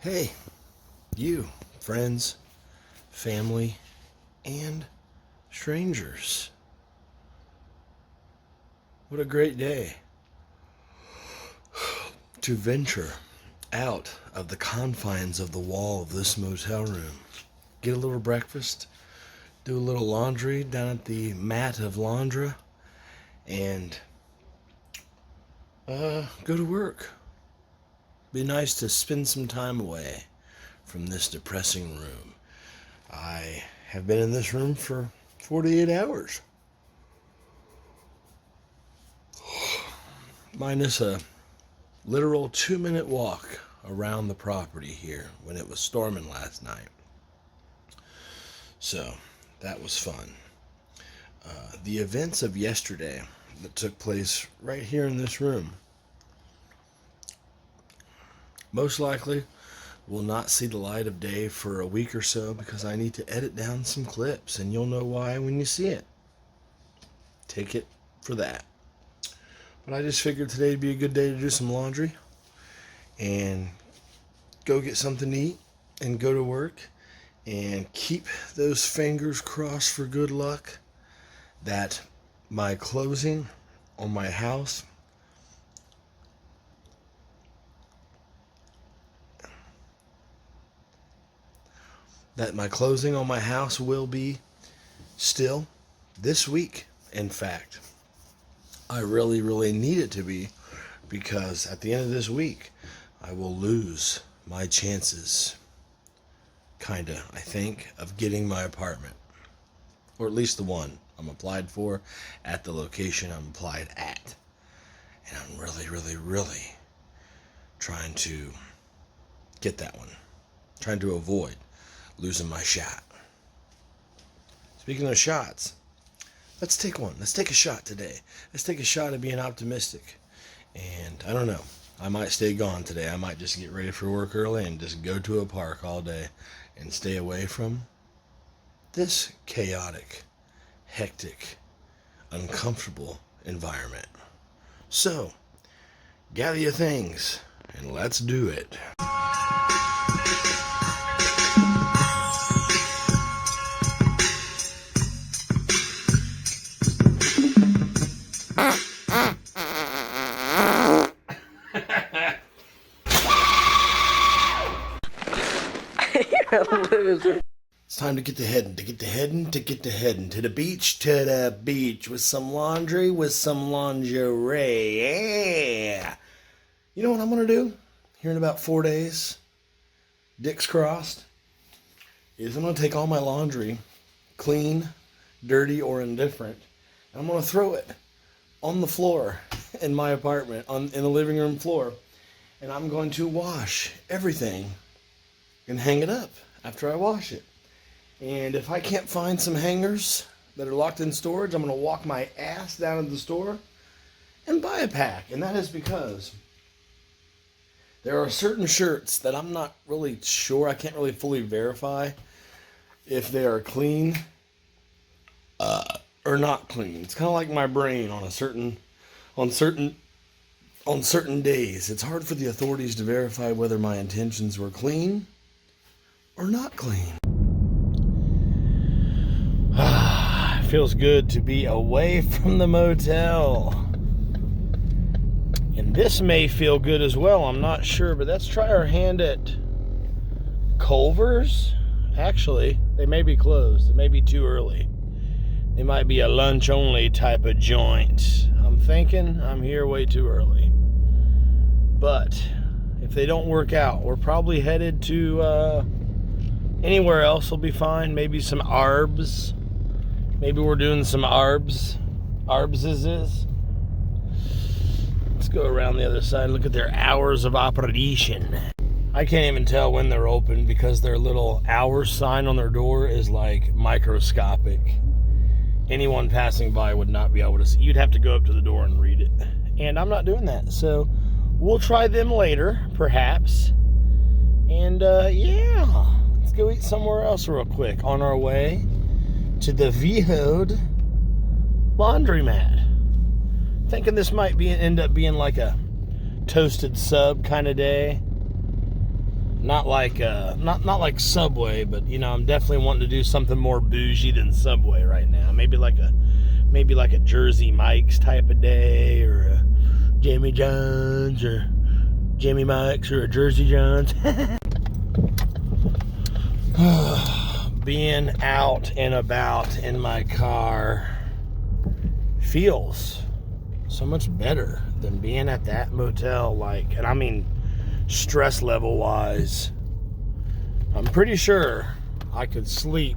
Hey, you, friends, family, and strangers. What a great day to venture out of the confines of the wall of this motel room. Get a little breakfast, do a little laundry down at the mat of Laundra, and go to work. Be nice to spend some time away from this depressing room. I have been in this room for 48 hours. Minus a literal 2-minute walk around the property here when it was storming last night. So, that was fun. The events of yesterday that took place right here in this room most likely will not see the light of day for a week or so because I need to edit down some clips, and you'll know why when you see it. Take it for that. But I just figured today would be a good day to do some laundry and go get something to eat and go to work and keep those fingers crossed for good luck that my closing on my house will be still this week. In fact, I really need it to be, because at the end of this week, I will lose my chances, I think, of getting my apartment. Or at least the one I'm applied for at the location I'm applied at. And I'm really trying to get that one. Trying to avoid losing my shot. Speaking of shots, let's take one. Let's take a shot today. Let's take a shot at being optimistic. And I don't know. I might stay gone today. I might just get ready for work early and just go to a park all day and stay away from this chaotic, hectic, uncomfortable environment. So, gather your things and let's do it. It's time to get the heading to the beach with some laundry, with some lingerie. Yeah. You know what I'm gonna do here in about 4 days? Dicks crossed. Is I'm gonna take all my laundry, clean, dirty, or indifferent, and I'm gonna throw it on the floor in my apartment, in the living room floor, and I'm going to wash everything and hang it up after I wash it. And if I can't find some hangers that are locked in storage, I'm going to walk my ass down to the store and buy a pack. And that is because there are certain shirts that I'm not really sure, I can't really fully verify if they are clean or not clean. It's kind of like my brain on certain days. It's hard for the authorities to verify whether my intentions were clean or not clean. It feels good to be away from the motel. And this may feel good as well, I'm not sure, but let's try our hand at Culver's. Actually, they may be closed. It may be too early. They might be a lunch-only type of joint. I'm thinking I'm here way too early. But if they don't work out, we're probably headed to anywhere else will be fine. Maybe some Arbs. Maybe we're doing some Arbs. Arbs is. Let's go around the other side and look at their hours of operation. I can't even tell when they're open because their little hour sign on their door is like microscopic. Anyone passing by would not be able to see. You'd have to go up to the door and read it. And I'm not doing that. So we'll try them later, perhaps. And yeah. Let's go eat somewhere else real quick on our way to the Vihode laundromat. Thinking this might end up being like a toasted sub kind of day. Not like not like Subway, but you know, I'm definitely wanting to do something more bougie than Subway right now. Maybe like a Jersey Mike's type of day, or a Jimmy John's, or Jimmy Mike's, or a Jersey John's. Being out and about in my car feels so much better than being at that motel. Like, and I mean, stress level wise, I'm pretty sure I could sleep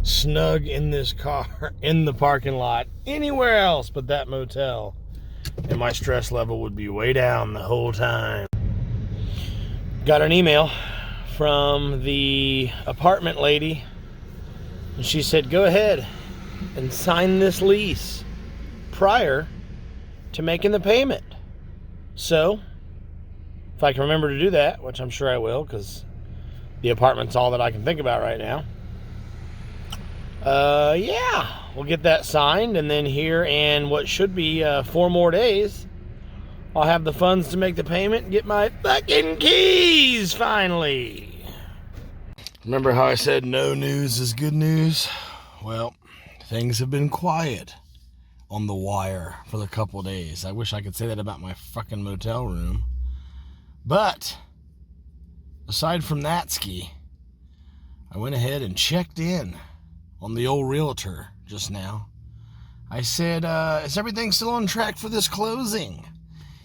snug in this car in the parking lot anywhere else but that motel, and my stress level would be way down the whole time. Got an email from the apartment lady, and she said, go ahead and sign this lease prior to making the payment. So if I can remember to do that, which I'm sure I will, because the apartment's all that I can think about right now. Yeah, we'll get that signed, and then here in what should be 4 more days, I'll have the funds to make the payment and get my fucking keys, finally. Remember how I said no news is good news? Well, things have been quiet on the wire for a couple days. I wish I could say that about my fucking motel room. But aside from that ski, I went ahead and checked in on the old realtor just now. I said, is everything still on track for this closing?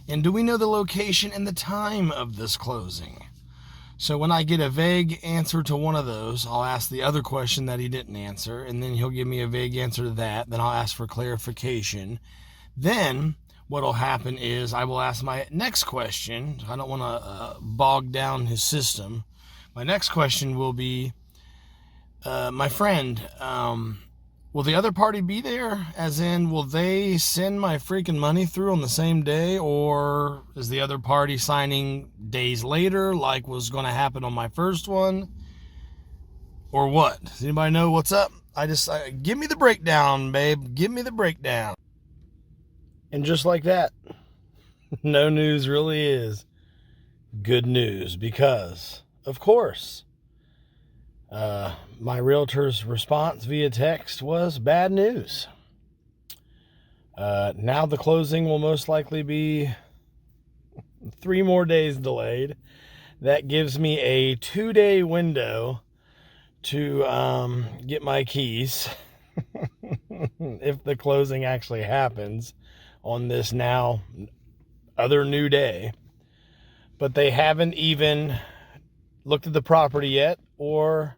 And do we know the location and the time of this closing? So when I get a vague answer to one of those, I'll ask the other question that he didn't answer, and then he'll give me a vague answer to that. Then I'll ask for clarification. Then what'll happen is I will ask my next question. I don't want to bog down his system. My next question will be, my friend, will the other party be there? As in, will they send my freaking money through on the same day? Or is the other party signing days later, like was going to happen on my first one? Or what? Does anybody know what's up? Give me the breakdown, babe. Give me the breakdown. And just like that, no news really is good news, because, of course, my realtor's response via text was bad news. Now the closing will most likely be 3 more days delayed. That gives me a 2-day window to get my keys if the closing actually happens on this now other new day. But they haven't even looked at the property yet, or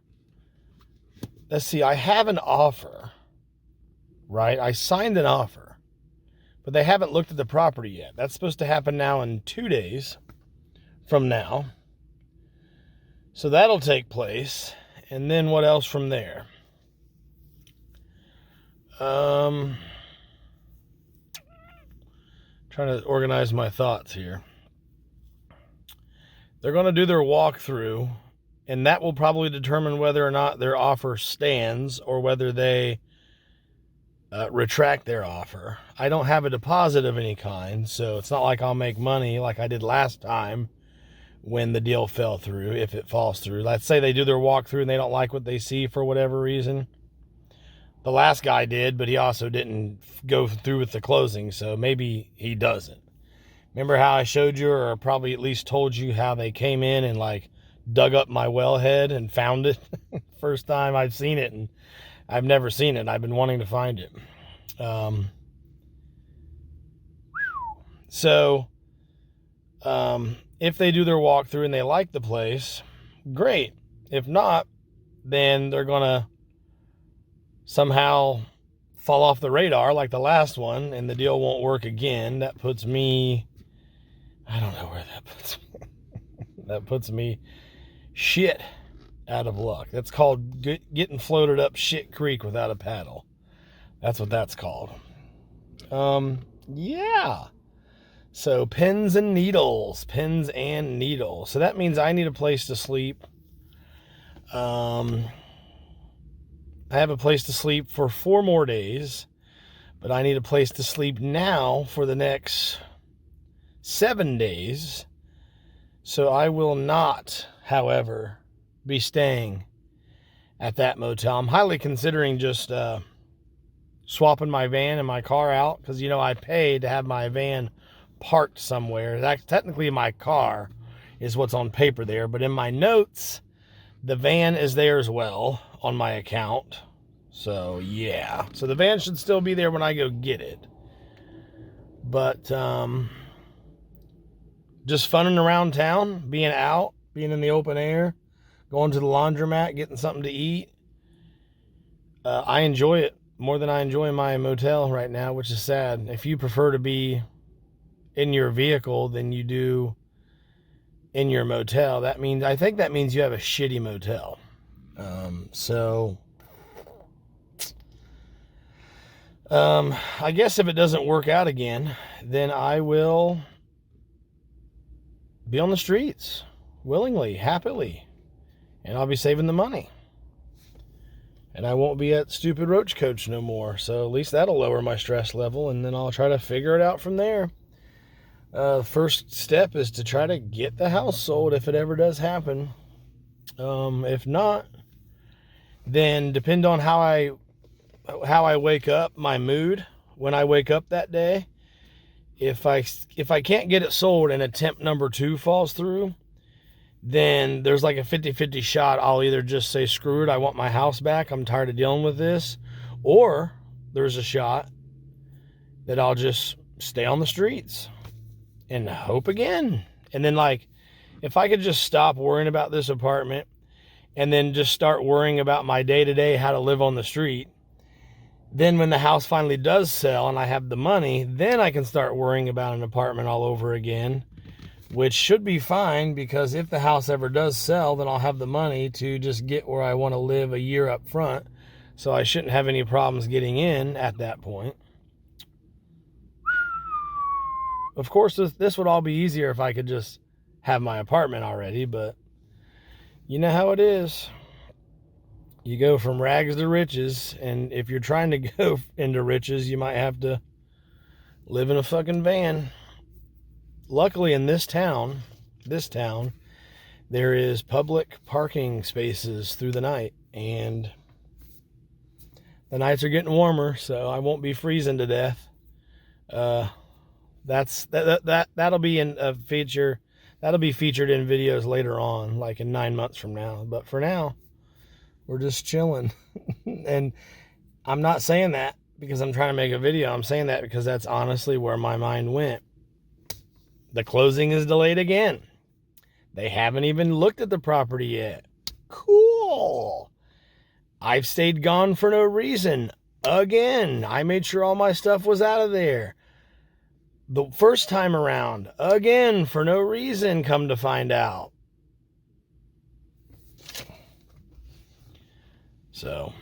let's see, I have an offer, right? I signed an offer, but they haven't looked at the property yet. That's supposed to happen now in 2 days from now. So that'll take place. And then what else from there? Trying to organize my thoughts here. They're going to do their walkthrough, and that will probably determine whether or not their offer stands or whether they retract their offer. I don't have a deposit of any kind, so it's not like I'll make money like I did last time when the deal fell through, if it falls through. Let's say they do their walkthrough and they don't like what they see for whatever reason. The last guy did, but he also didn't go through with the closing, so maybe he doesn't. Remember how I showed you, or probably at least told you, how they came in and like dug up my wellhead and found it? First time I've seen it, and I've never seen it. I've been wanting to find it. If they do their walkthrough and they like the place, great. If not, then they're going to somehow fall off the radar like the last one, and the deal won't work again. That puts me, I don't know where that puts me. That puts me shit out of luck. That's called getting floated up shit creek without a paddle. That's what that's called. Yeah. So pins and needles. So that means I need a place to sleep. I have a place to sleep for 4 more days, but I need a place to sleep now for the next 7 days. So I will not however, be staying at that motel. I'm highly considering just swapping my van and my car out because, I paid to have my van parked somewhere. That's technically my car is what's on paper there, but in my notes, the van is there as well on my account. So, yeah. So the van should still be there when I go get it. But just funning around town, being out, being in the open air, going to the laundromat, getting something to eat. I enjoy it more than I enjoy my motel right now, which is sad. If you prefer to be in your vehicle than you do in your motel, I think that means you have a shitty motel. I guess if it doesn't work out again, then I will be on the streets willingly, happily, and I'll be saving the money. And I won't be at stupid Roach Coach no more. So at least that'll lower my stress level, and then I'll try to figure it out from there. First step is to try to get the house sold if it ever does happen. If not, then depend on how I wake up, my mood when I wake up that day. If I can't get it sold and attempt number 2 falls through, then there's like a 50-50 shot I'll either just say, screw it, I want my house back, I'm tired of dealing with this, or there's a shot that I'll just stay on the streets and hope again. And then, like, if I could just stop worrying about this apartment and then just start worrying about my day-to-day, how to live on the street, then when the house finally does sell and I have the money, then I can start worrying about an apartment all over again, which should be fine, because if the house ever does sell, then I'll have the money to just get where I want to live a year up front. So I shouldn't have any problems getting in at that point. Of course, this would all be easier if I could just have my apartment already, but you know how it is. You go from rags to riches, and if you're trying to go into riches, you might have to live in a fucking van. Luckily in this town, there is public parking spaces through the night, and the nights are getting warmer, so I won't be freezing to death. That'll be in a feature. That'll be featured in videos later on, like in 9 months from now. But for now, we're just chilling. And I'm not saying that because I'm trying to make a video. I'm saying that because that's honestly where my mind went. The closing is delayed again. They haven't even looked at the property yet. Cool. I've stayed gone for no reason. Again, I made sure all my stuff was out of there. The first time around, again, for no reason, come to find out. So,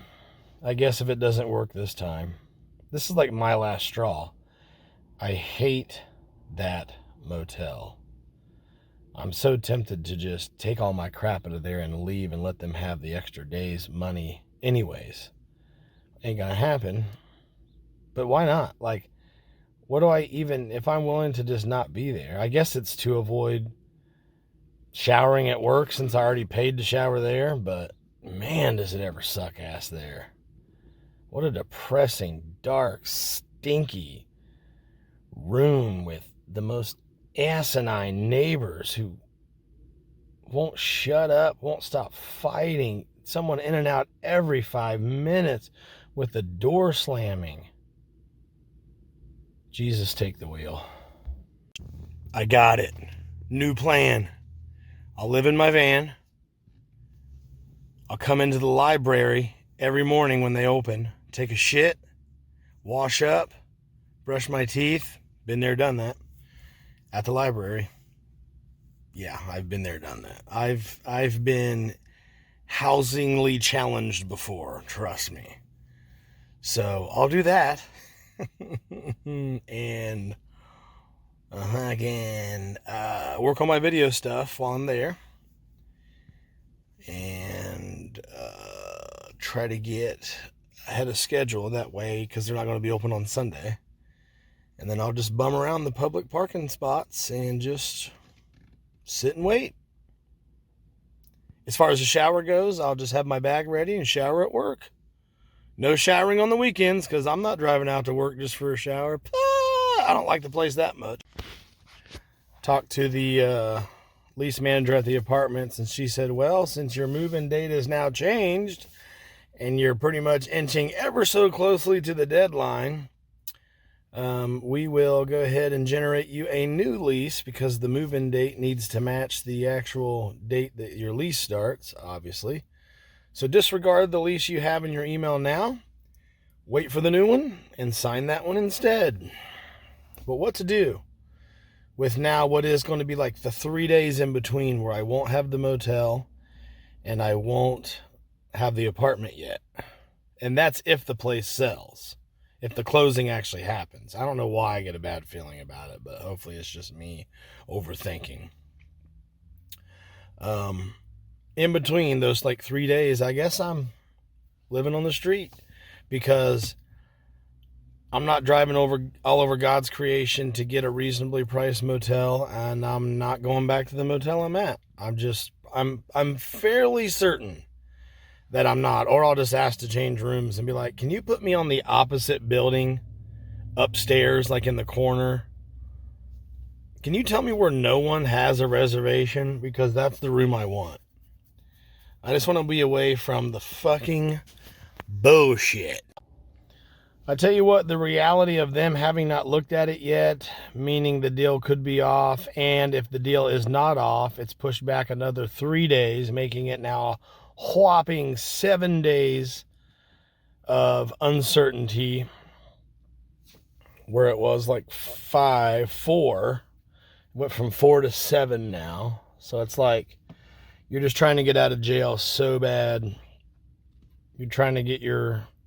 I guess if it doesn't work this time, this is like my last straw. I hate that motel. I'm so tempted to just take all my crap out of there and leave and let them have the extra day's money anyways. Ain't gonna happen. But why not? Like, what do I even, if I'm willing to just not be there? I guess it's to avoid showering at work since I already paid to shower there, but man, does it ever suck ass there. What a depressing, dark, stinky room with the most asinine neighbors who won't shut up, won't stop fighting. Someone in and out every 5 minutes with the door slamming. Jesus, take the wheel. I got it. New plan. I'll live in my van. I'll come into the library every morning when they open, take a shit, wash up, brush my teeth. Been there, done that. At the library. Yeah, I've been there, done that. I've been housingly challenged before, trust me. So I'll do that. And again, work on my video stuff while I'm there. And try to get ahead of schedule that way, because they're not going to be open on Sunday. And then I'll just bum around the public parking spots and just sit and wait. As far as the shower goes, I'll just have my bag ready and shower at work. No showering on the weekends because I'm not driving out to work just for a shower. I don't like the place that much. Talked to the lease manager at the apartments, and she said, well, since your move-in date is now changed and you're pretty much inching ever so closely to the deadline, we will go ahead and generate you a new lease because the move-in date needs to match the actual date that your lease starts, obviously. So disregard the lease you have in your email now, wait for the new one, and sign that one instead. But what to do with now what is going to be like the 3 days in between where I won't have the motel and I won't have the apartment yet? And that's if the place sells. If the closing actually happens. I don't know why I get a bad feeling about it, but hopefully it's just me overthinking. In between those like 3 days, I guess I'm living on the street because I'm not driving all over God's creation to get a reasonably priced motel, and I'm not going back to the motel I'm at. I'm fairly certain that I'm not, or I'll just ask to change rooms and be like, can you put me on the opposite building upstairs, like in the corner? Can you tell me where no one has a reservation? Because that's the room I want. I just want to be away from the fucking bullshit. I tell you what, the reality of them having not looked at it yet, meaning the deal could be off, and if the deal is not off, it's pushed back another 3 days, making it now a whopping 7 days of uncertainty, where it was like 4, went from 4 to 7 now. So it's like you're just trying to get out of jail so bad. You're trying to get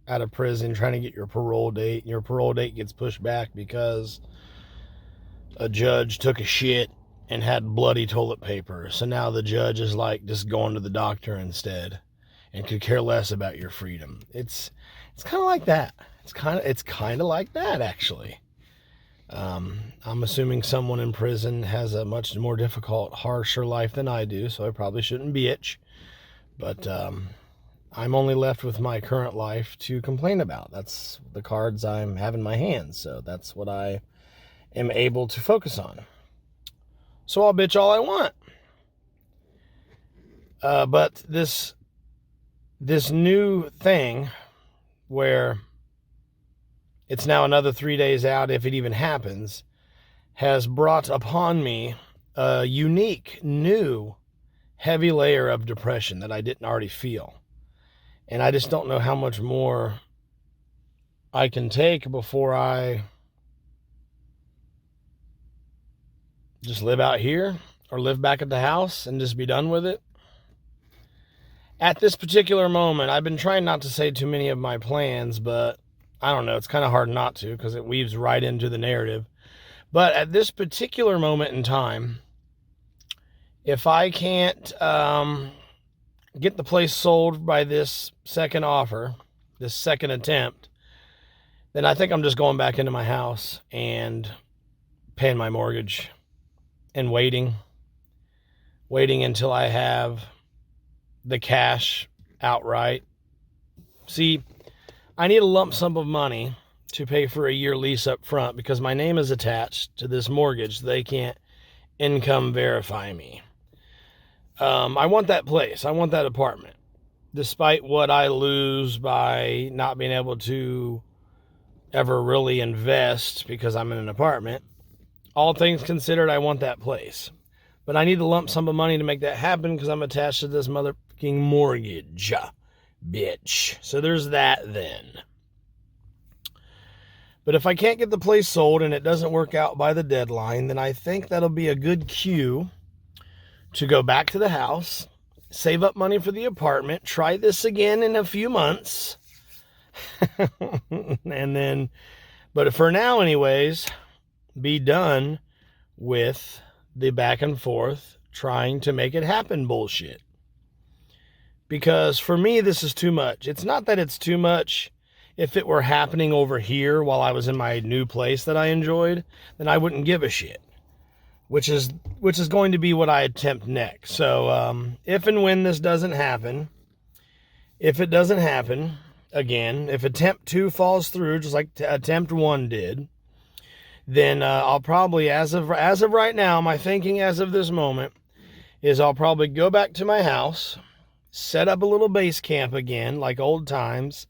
out of prison, trying to get your parole date, and your parole date gets pushed back because a judge took a shit and had bloody toilet paper. So now the judge is like just going to the doctor instead and could care less about your freedom. It's kind of like that. It's kind of like that, actually. I'm assuming someone in prison has a much more difficult, harsher life than I do, so I probably shouldn't bitch. But I'm only left with my current life to complain about. That's the cards I have in my hands, so that's what I am able to focus on. So I'll bitch all I want. But this new thing where it's now another 3 days out, if it even happens, has brought upon me a unique, new, heavy layer of depression that I didn't already feel. And I just don't know how much more I can take before I just live out here or live back at the house and just be done with it. At this particular moment, I've been trying not to say too many of my plans, but I don't know, it's kind of hard not to because it weaves right into the narrative. But at this particular moment in time, if I can't get the place sold by this second offer, this second attempt, then I think I'm just going back into my house and paying my mortgage and waiting until I have the cash outright. See, I need a lump sum of money to pay for a year lease up front because my name is attached to this mortgage. They can't income verify me. I want that place. I want that apartment. Despite what I lose by not being able to ever really invest because I'm in an apartment, all things considered, I want that place. But I need a lump sum of money to make that happen because I'm attached to this motherfucking mortgage, bitch. So there's that then. But if I can't get the place sold and it doesn't work out by the deadline, then I think that'll be a good cue to go back to the house, save up money for the apartment, try this again in a few months. And then, but for now anyways, be done with the back and forth trying to make it happen bullshit. Because for me, this is too much. It's not that it's too much. If it were happening over here while I was in my new place that I enjoyed, then I wouldn't give a shit. which is going to be what I attempt next. So if and when this doesn't happen, if it doesn't happen again, if attempt 2 falls through, just like attempt 1 did, then I'll probably, as of right now, my thinking as of this moment is I'll probably go back to my house, set up a little base camp again, like old times,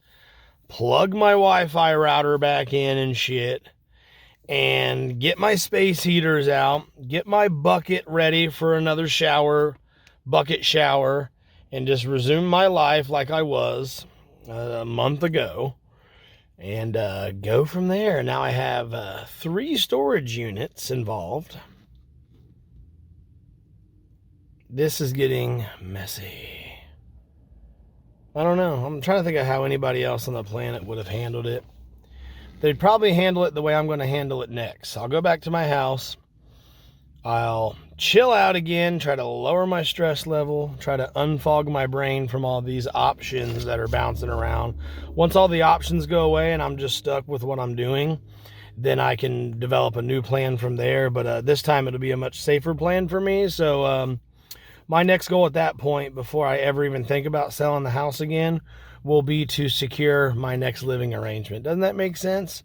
plug my Wi-Fi router back in and shit, and get my space heaters out, get my bucket ready for another bucket shower, and just resume my life like I was a month ago, and go from there. Now I have 3 storage units involved. This is getting messy. I don't know. I'm trying to think of how anybody else on the planet would have handled it. They'd probably handle it the way I'm going to handle it next. I'll go back to my house. I'll chill out again, try to lower my stress level, try to unfog my brain from all these options that are bouncing around. Once all the options go away and I'm just stuck with what I'm doing, then I can develop a new plan from there. But this time it'll be a much safer plan for me. So my next goal at that point, before I ever even think about selling the house again, will be to secure my next living arrangement. Doesn't that make sense?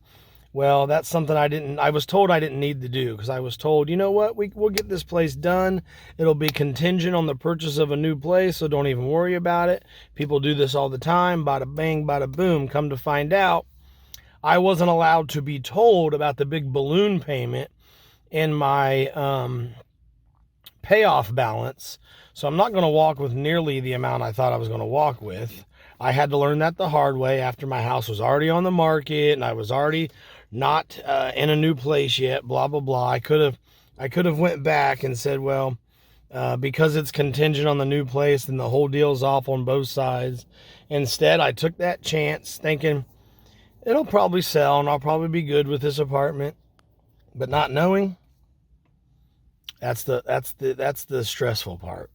Well, that's something I was told I didn't need to do, because I was told, you know what, we'll get this place done. It'll be contingent on the purchase of a new place, so don't even worry about it. People do this all the time, bada bang, bada boom. Come to find out, I wasn't allowed to be told about the big balloon payment in my payoff balance, so I'm not going to walk with nearly the amount I thought I was going to walk with. I had to learn that the hard way after my house was already on the market and I was already not in a new place yet, blah, blah, blah. I could have went back and said, well, because it's contingent on the new place, then the whole deal's off on both sides. Instead, I took that chance thinking it'll probably sell and I'll probably be good with this apartment, but not knowing, that's the stressful part.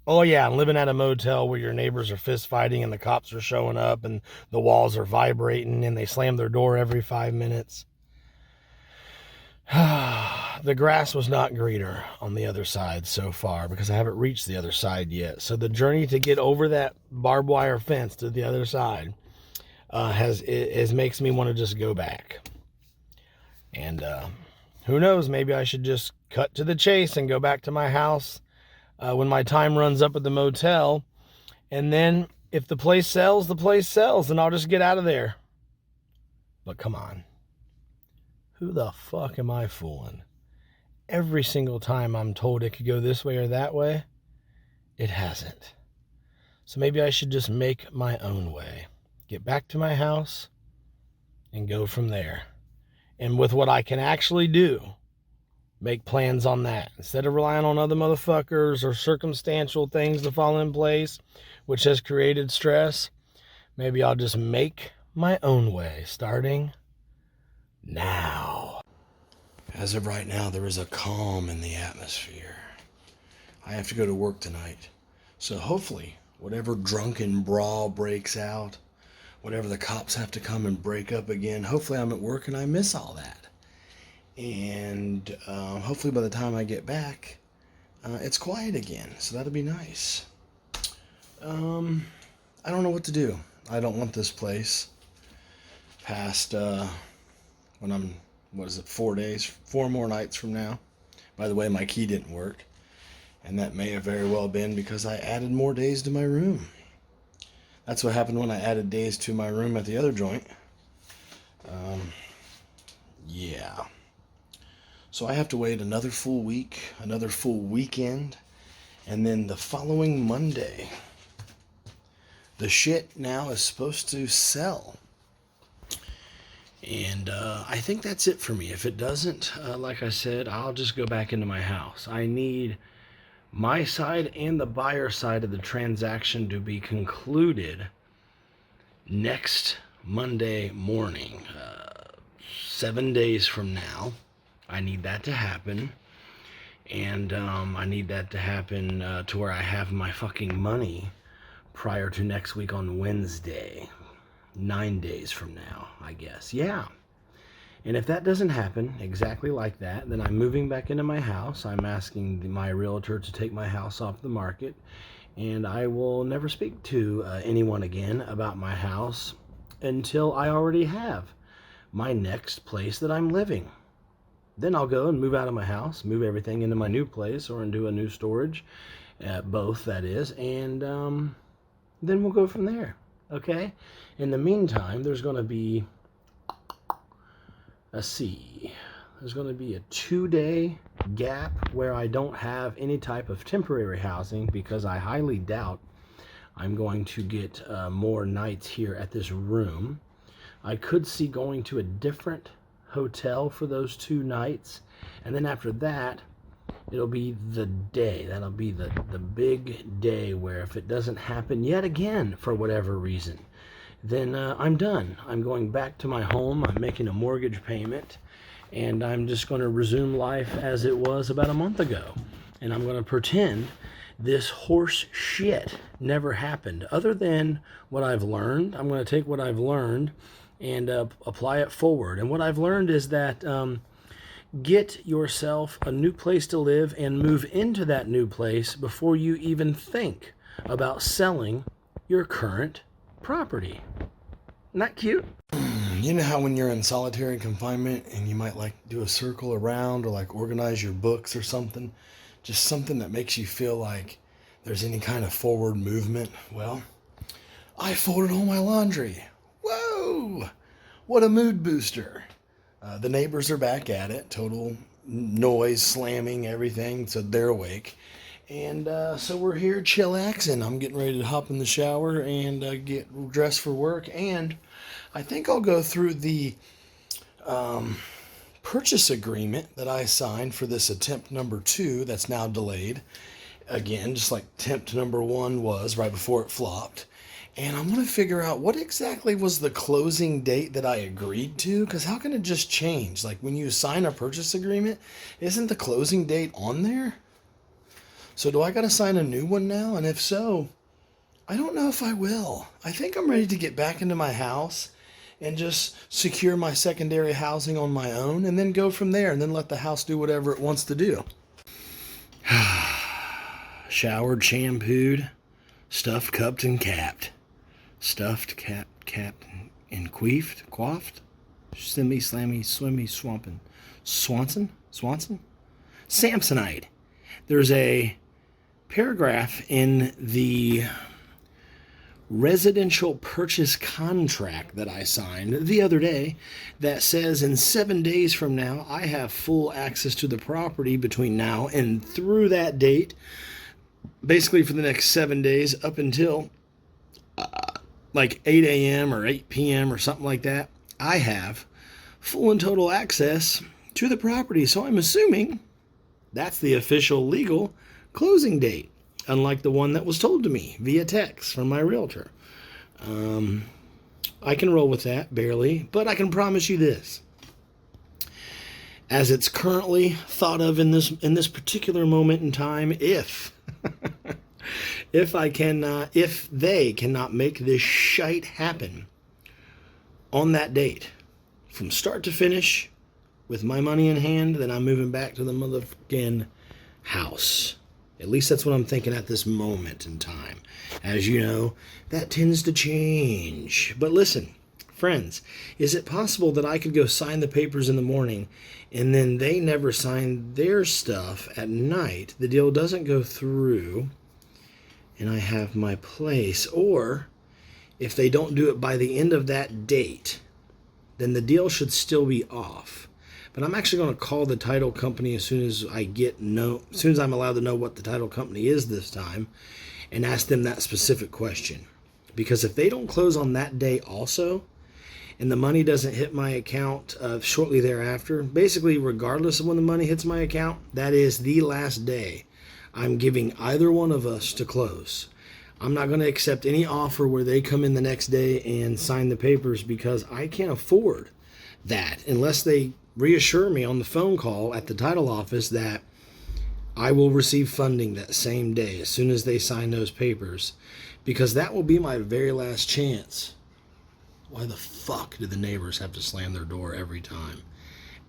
Oh yeah, and living at a motel where your neighbors are fist fighting and the cops are showing up and the walls are vibrating and they slam their door every 5 minutes. The grass was not greener on the other side so far, because I haven't reached the other side yet. So the journey to get over that barbed wire fence to the other side makes me want to just go back. And who knows, maybe I should just cut to the chase and go back to my house when my time runs up at the motel. And then if the place sells, and I'll just get out of there. But come on. Who the fuck am I fooling? Every single time I'm told it could go this way or that way, it hasn't. So maybe I should just make my own way. Get back to my house and go from there. And with what I can actually do, make plans on that. Instead of relying on other motherfuckers or circumstantial things to fall in place, which has created stress, maybe I'll just make my own way, starting now. As of right now, there is a calm in the atmosphere. I have to go to work tonight. So hopefully, whatever drunken brawl breaks out, whatever the cops have to come and break up again, hopefully I'm at work and I miss all that. And hopefully by the time I get back, it's quiet again. So that'll be nice. I don't know what to do. I don't want this place past when I'm, 4 more nights from now. By the way, my key didn't work. And that may have very well been because I added more days to my room. That's what happened when I added days to my room at the other joint. Yeah. So I have to wait another full week, another full weekend, and then the following Monday, the shit now is supposed to sell. And I think that's it for me. If it doesn't, like I said, I'll just go back into my house. I need my side and the buyer side of the transaction to be concluded next Monday morning, 7 days from now. I need that to happen, and I need that to happen to where I have my fucking money prior to next week on Wednesday, 9 days from now, I guess. Yeah, And if that doesn't happen exactly like that, then I'm moving back into my house. I'm asking my realtor to take my house off the market, and I will never speak to anyone again about my house until I already have my next place that I'm living. Then I'll go and move out of my house, move everything into my new place or into a new storage, both that is, and then we'll go from there. Okay? In the meantime, there's going to be, there's going to be a 2-day gap where I don't have any type of temporary housing, because I highly doubt I'm going to get more nights here at this room. I could see going to a different hotel for those 2 nights, and then after that, it'll be the day. That'll be the big day where if it doesn't happen yet again for whatever reason, then I'm done. I'm going back to my home. I'm making a mortgage payment, and I'm just going to resume life as it was about a month ago. And I'm going to pretend this horse shit never happened. Other than what I've learned, I'm going to take what I've learned and apply it forward. And what I've learned is that get yourself a new place to live and move into that new place before you even think about selling your current property. Isn't that cute? You know how when you're in solitary confinement and you might like do a circle around or like organize your books or something, just something that makes you feel like there's any kind of forward movement? Well, I folded all my laundry. Whoa! What a mood booster. The neighbors are back at it. Total noise, slamming, everything, so they're awake. And so we're here chillaxing. I'm getting ready to hop in the shower and get dressed for work. And I think I'll go through the purchase agreement that I signed for this attempt number 2 that's now delayed. Again, just like attempt number 1 was right before it flopped. And I'm going to figure out what exactly was the closing date that I agreed to, because how can it just change? Like when you sign a purchase agreement, isn't the closing date on there? So do I got to sign a new one now? And if so, I don't know if I will. I think I'm ready to get back into my house and just secure my secondary housing on my own and then go from there and then let the house do whatever it wants to do. Showered, shampooed, stuffed, cupped, and capped. Stuffed, capped, and coiffed. Simmy, slammy, swimmy, swampin'. Swanson? Samsonite. There's a paragraph in the residential purchase contract that I signed the other day that says in 7 days from now, I have full access to the property between now and through that date, basically for the next 7 days up until like 8 a.m. or 8 p.m. or something like that. I have full and total access to the property. So I'm assuming that's the official legal closing date, unlike the one that was told to me via text from my realtor. I can roll with that, barely, but I can promise you this. As it's currently thought of in this particular moment in time, if they cannot make this shite happen on that date, from start to finish, with my money in hand, then I'm moving back to the motherfucking house. At least that's what I'm thinking at this moment in time. As you know, that tends to change. But listen, friends, is it possible that I could go sign the papers in the morning and then they never sign their stuff at night? The deal doesn't go through and I have my place. Or if they don't do it by the end of that date, then the deal should still be off. But I'm actually going to call the title company as soon as I'm allowed to know what the title company is this time, and ask them that specific question. Because if they don't close on that day also, and the money doesn't hit my account shortly thereafter, basically regardless of when the money hits my account, that is the last day I'm giving either one of us to close. I'm not going to accept any offer where they come in the next day and sign the papers, because I can't afford that unless they reassure me on the phone call at the title office that I will receive funding that same day as soon as they sign those papers, because that will be my very last chance. Why the fuck do the neighbors have to slam their door every time?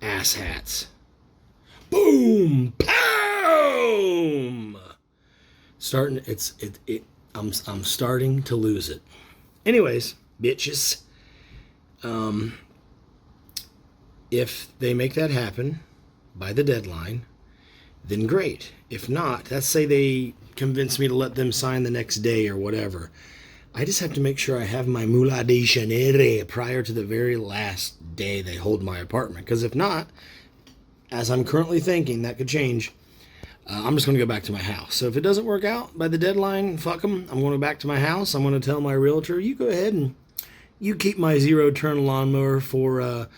Asshats. Boom! Boom! I'm starting to lose it. Anyways, bitches. If they make that happen by the deadline, then great. If not, let's say they convince me to let them sign the next day or whatever. I just have to make sure I have my mula de chanere prior to the very last day they hold my apartment. Because if not, as I'm currently thinking, that could change. I'm just going to go back to my house. So if it doesn't work out by the deadline, fuck them. I'm going back to my house. I'm going to tell my realtor, you go ahead and you keep my zero-turn lawnmower for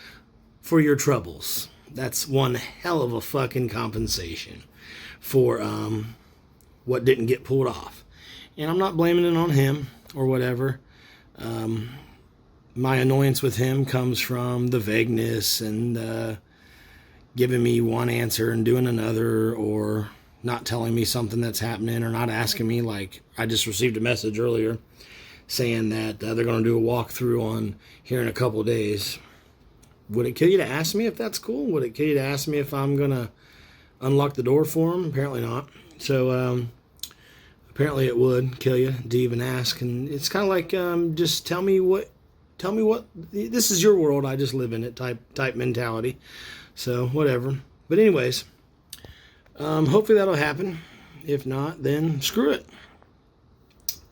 your troubles. That's one hell of a fucking compensation for what didn't get pulled off. And I'm not blaming it on him or whatever. My annoyance with him comes from the vagueness and giving me one answer and doing another, or not telling me something that's happening, or not asking me. Like, I just received a message earlier saying that they're going to do a walkthrough on here in a couple of days. Would it kill you to ask me if that's cool? Would it kill you to ask me if I'm going to unlock the door for them? Apparently not. So apparently it would kill you to even ask. And it's kind of like, just tell me what, this is your world, I just live in it type mentality. So whatever. But anyways, hopefully that'll happen. If not, then screw it.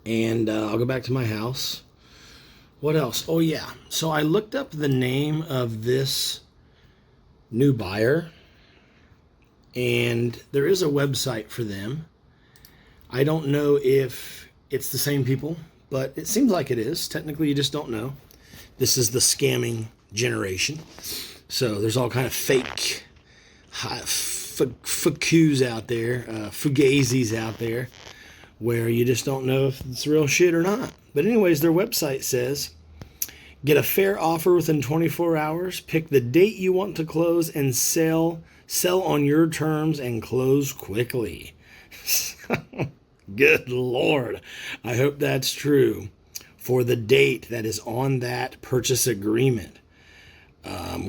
And I'll go back to my house. What else? Oh yeah. So I looked up the name of this new buyer, and there is a website for them. I don't know if it's the same people, but it seems like it is. Technically, you just don't know. This is the scamming generation. So there's all kind of fake fuckus out there, fugazis out there, where you just don't know if it's real shit or not. But anyways, their website says, get a fair offer within 24 hours, pick the date you want to close, and sell on your terms and close quickly. Good Lord. I hope that's true for the date that is on that purchase agreement.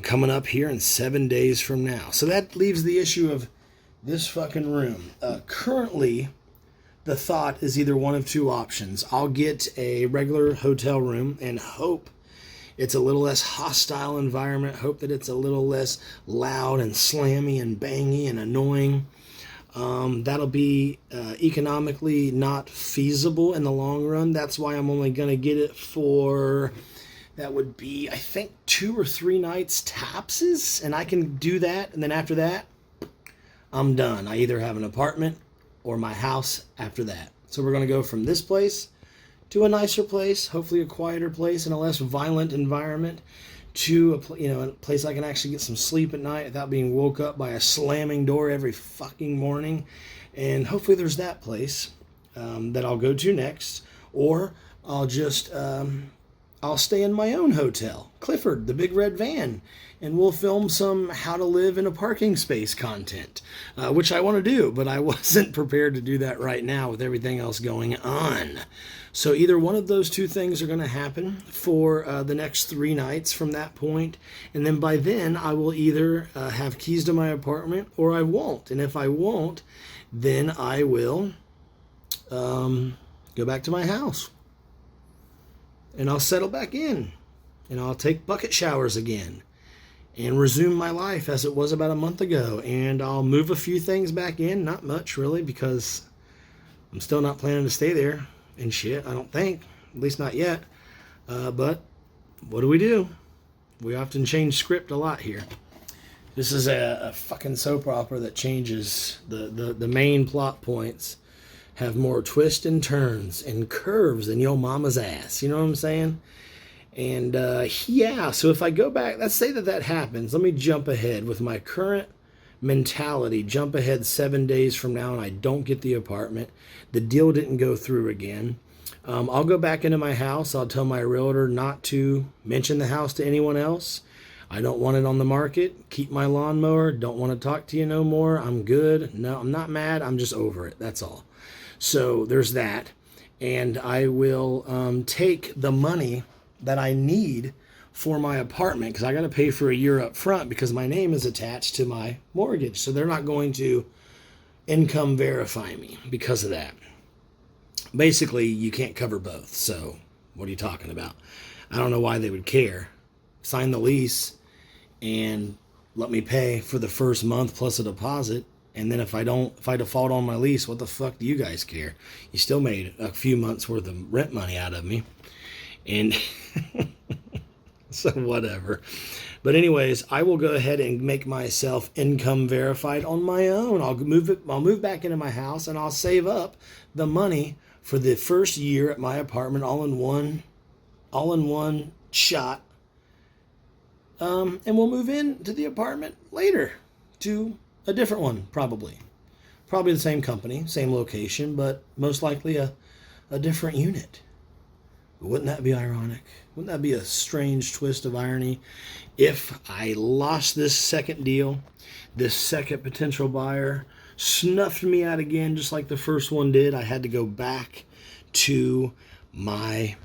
Coming up here in 7 days from now. So that leaves the issue of this fucking room. Currently, the thought is either one of two options. I'll get a regular hotel room and hope it's a little less hostile environment. Hope that it's a little less loud and slammy and bangy and annoying. That'll be economically not feasible in the long run. That's why I'm only going to get it for, that would be, I think, 2 or 3 nights topses. And I can do that. And then after that, I'm done. I either have an apartment or my house after that. So we're going to go from this place to a nicer place, hopefully a quieter place and a less violent environment, to a place I can actually get some sleep at night without being woke up by a slamming door every fucking morning. And hopefully there's that place that I'll go to next. Or I'll just I'll stay in my own hotel, Clifford, the Big Red Van, and we'll film some how to live in a parking space content, which I want to do, but I wasn't prepared to do that right now with everything else going on. So either one of those two things are going to happen for the next 3 nights from that point, and then by then I will either have keys to my apartment or I won't. And if I won't, then I will go back to my house. And I'll settle back in, and I'll take bucket showers again and resume my life as it was about a month ago. And I'll move a few things back in, not much really, because I'm still not planning to stay there and shit, I don't think, at least not yet. But what do? We often change script a lot here. This is a fucking soap opera that changes the main plot points. Have more twists and turns and curves than your mama's ass. You know what I'm saying? And yeah, so if I go back, let's say that happens. Let me jump ahead with my current mentality. Jump ahead 7 days from now and I don't get the apartment. The deal didn't go through again. I'll go back into my house. I'll tell my realtor not to mention the house to anyone else. I don't want it on the market. Keep my lawnmower. Don't want to talk to you no more. I'm good. No, I'm not mad. I'm just over it. That's all. So there's that, and I will take the money that I need for my apartment because I got to pay for a year up front because my name is attached to my mortgage. So they're not going to income verify me because of that. Basically, you can't cover both. So what are you talking about? I don't know why they would care. Sign the lease and let me pay for the first month plus a deposit. And then if I default on my lease, what the fuck do you guys care? You still made a few months worth of rent money out of me. And so whatever. But anyways, I will go ahead and make myself income verified on my own. I'll move back into my house and I'll save up the money for the first year at my apartment all in one shot. And we'll move into the apartment later to a different one, probably the same company, same location, but most likely a different unit. Wouldn't that be ironic? Wouldn't that be a strange twist of irony if I lost this second deal, this second potential buyer snuffed me out again just like the first one did? I had to go back to my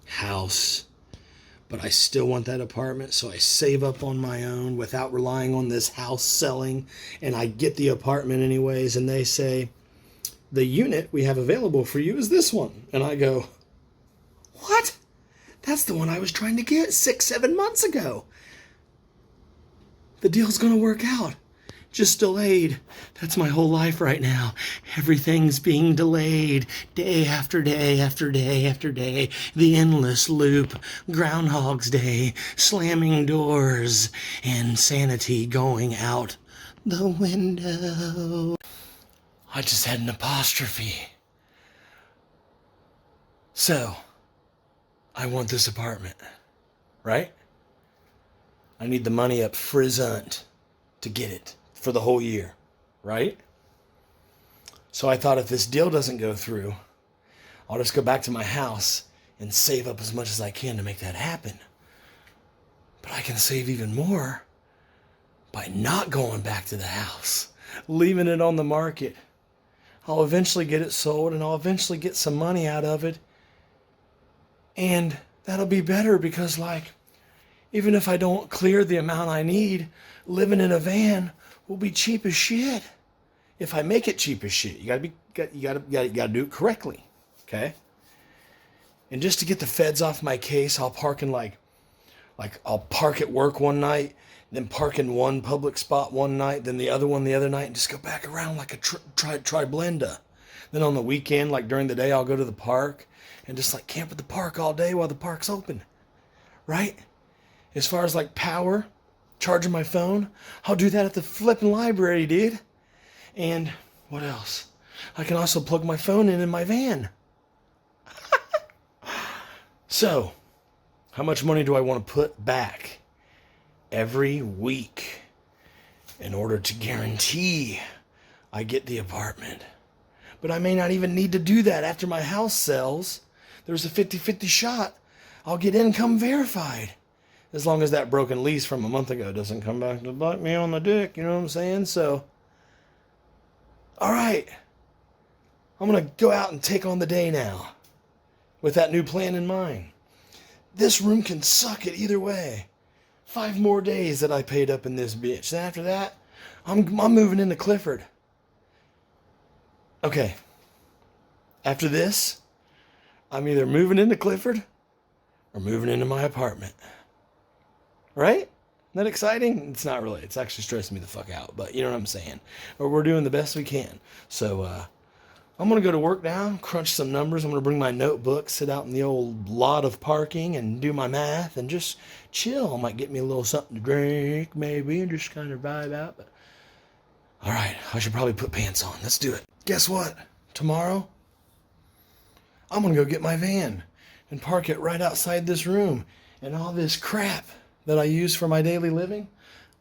house, but I still want that apartment, so I save up on my own without relying on this house selling, and I get the apartment anyways, and they say, the unit we have available for you is this one. And I go, what? That's the one I was trying to get 6-7 months ago. The deal's gonna work out. Just delayed. That's my whole life right now. Everything's being delayed. Day after day after day after day. The endless loop. Groundhog's Day. Slamming doors. And sanity going out the window. I just had an apostrophe. So, I want this apartment. Right? I need the money up front to get it. For the whole year, right? So I thought if this deal doesn't go through, I'll just go back to my house and save up as much as I can to make that happen. But I can save even more by not going back to the house, leaving it on the market. I'll eventually get it sold and I'll eventually get some money out of it. And that'll be better because, like, even if I don't clear the amount I need, living in a van will be cheap as shit. If I make it cheap as shit, you gotta do it correctly, okay? And just to get the feds off my case, I'll park in like I'll park at work one night, then park in one public spot one night, then the other one the other night, and just go back around like a tri-blenda. Then on the weekend, like during the day, I'll go to the park and just like camp at the park all day while the park's open, right? As far as like power, charging my phone, I'll do that at the flipping library, dude. And what else? I can also plug my phone in my van. So, how much money do I want to put back every week in order to guarantee I get the apartment? But I may not even need to do that after my house sells. There's a 50-50 shot I'll get income verified. As long as that broken lease from a month ago doesn't come back to bite me on the dick, you know what I'm saying? So, all right. I'm going to go out and take on the day now with that new plan in mind. This room can suck it either way. 5 more days that I paid up in this bitch. Then after that, I'm moving into Clifford. Okay. After this, I'm either moving into Clifford or moving into my apartment. Right? Isn't that exciting? It's not really. It's actually stressing me the fuck out. But you know what I'm saying. But we're doing the best we can. So I'm going to go to work now, crunch some numbers. I'm going to bring my notebook, sit out in the old lot of parking and do my math and just chill. I might get me a little something to drink maybe and just kind of vibe out. But all right, I should probably put pants on. Let's do it. Guess what? Tomorrow, I'm going to go get my van and park it right outside this room. And all this crap that I use for my daily living,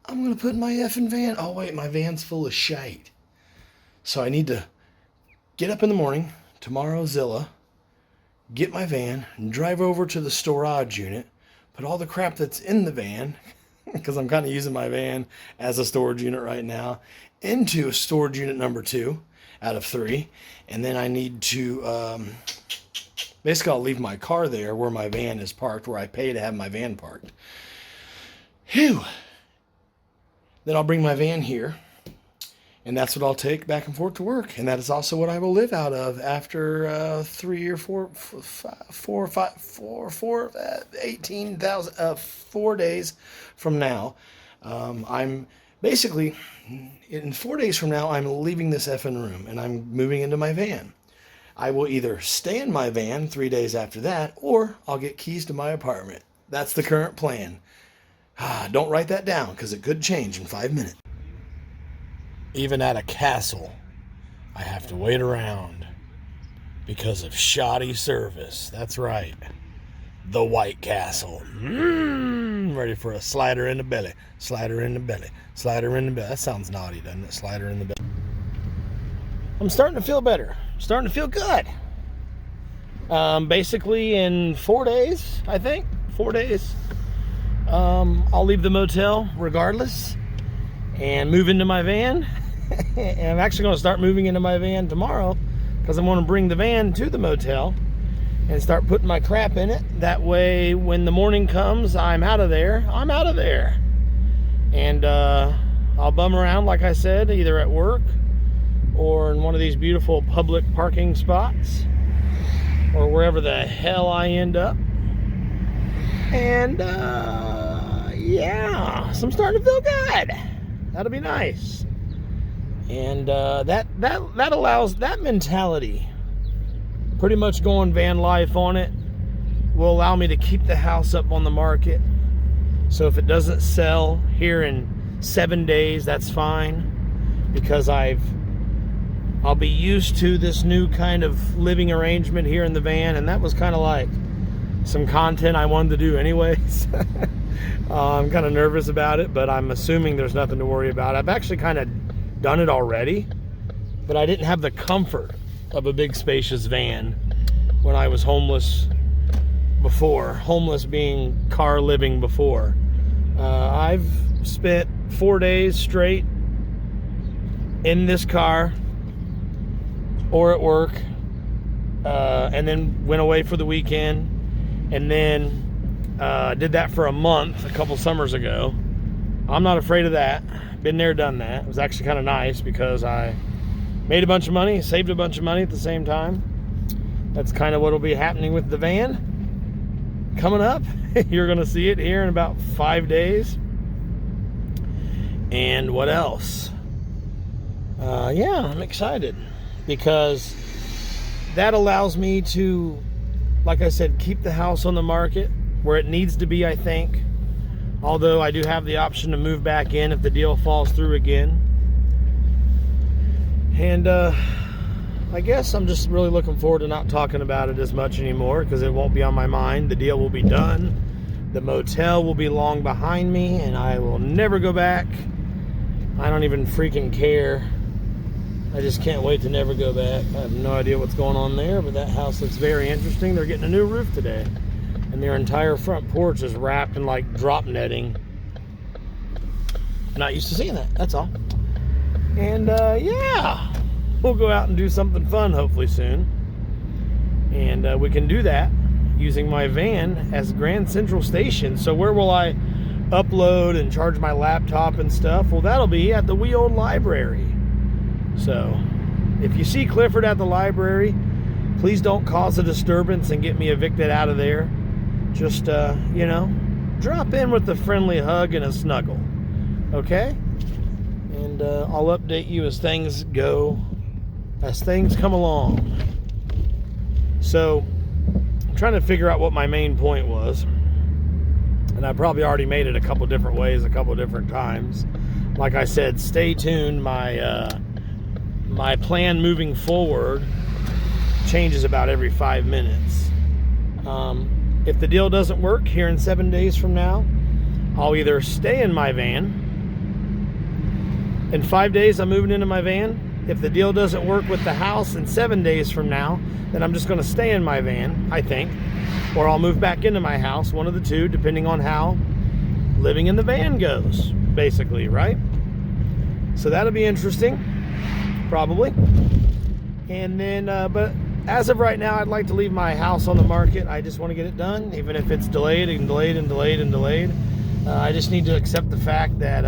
I'm going to put in my effing van. Oh, wait, my van's full of shite. So I need to get up in the morning, tomorrow Zilla, get my van, and drive over to the storage unit, put all the crap that's in the van, because I'm kind of using my van as a storage unit right now, into a storage unit number 2 out of 3. And then I need to Basically, I'll leave my car there where my van is parked, where I pay to have my van parked. Phew. Then I'll bring my van here, and that's what I'll take back and forth to work. And that is also what I will live out of after 4 days from now. I'm basically, in 4 days from now, I'm leaving this effing room and I'm moving into my van. I will either stay in my van 3 days after that, or I'll get keys to my apartment. That's the current plan. Don't write that down, because it could change in 5 minutes. Even at a castle, I have to wait around because of shoddy service. That's right. The White Castle. Ready for a slider in the belly. Slider in the belly. Slider in the belly. That sounds naughty, doesn't it? Slider in the belly. I'm starting to feel better. I'm starting to feel good. Basically in 4 days, I think. 4 days. I'll leave the motel regardless and move into my van. And I'm actually going to start moving into my van tomorrow because I want to bring the van to the motel and start putting my crap in it. That way, when the morning comes, I'm out of there. I'm out of there. And I'll bum around, like I said, either at work or in one of these beautiful public parking spots or wherever the hell I end up. And yeah, so I'm starting to feel good. That'll be nice. And that allows that mentality, pretty much going van life on it, will allow me to keep the house up on the market. So if it doesn't sell here in 7 days, that's fine, because I'll be used to this new kind of living arrangement here in the van, and that was kind of like some content I wanted to do anyways. I'm kind of nervous about it, but I'm assuming there's nothing to worry about. I've actually kind of done it already, but I didn't have the comfort of a big spacious van when I was homeless before. Homeless being car living before. I've spent 4 days straight in this car or at work, and then went away for the weekend, and then did that for a month a couple summers ago. I'm not afraid of that. Been there, done that. It was actually kind of nice because I made a bunch of money, saved a bunch of money at the same time. That's kind of what will be happening with the van coming up. You're going to see it here in about 5 days. And what else? Yeah, I'm excited because that allows me to, like I said, keep the house on the market where it needs to be, I think. Although I do have the option to move back in if the deal falls through again. And I guess I'm just really looking forward to not talking about it as much anymore because it won't be on my mind. The deal will be done. The motel will be long behind me and I will never go back. I don't even freaking care. I just can't wait to never go back. I have no idea what's going on there, but that house looks very interesting. They're getting a new roof today, and their entire front porch is wrapped in like drop netting. Not used to seeing that, that's all. And yeah, we'll go out and do something fun hopefully soon. And we can do that using my van as Grand Central Station. So where will I upload and charge my laptop and stuff? Well, that'll be at the Wee Old Library. So if you see Clifford at the library, please don't cause a disturbance and get me evicted out of there. Just, you know, drop in with a friendly hug and a snuggle. Okay? And I'll update you as things go, as things come along. So I'm trying to figure out what my main point was. And I probably already made it a couple different ways, a couple different times. Like I said, stay tuned. My plan moving forward changes about every 5 minutes. If the deal doesn't work here in 7 days from now, I'll either stay in my van. In 5 days, I'm moving into my van. If the deal doesn't work with the house in 7 days from now, then I'm just going to stay in my van, I think. Or I'll move back into my house, one of the two, depending on how living in the van goes, basically, right? So that'll be interesting. Probably. And then, but as of right now, I'd like to leave my house on the market. I just want to get it done, even if it's delayed and delayed and delayed and delayed. I just need to accept the fact that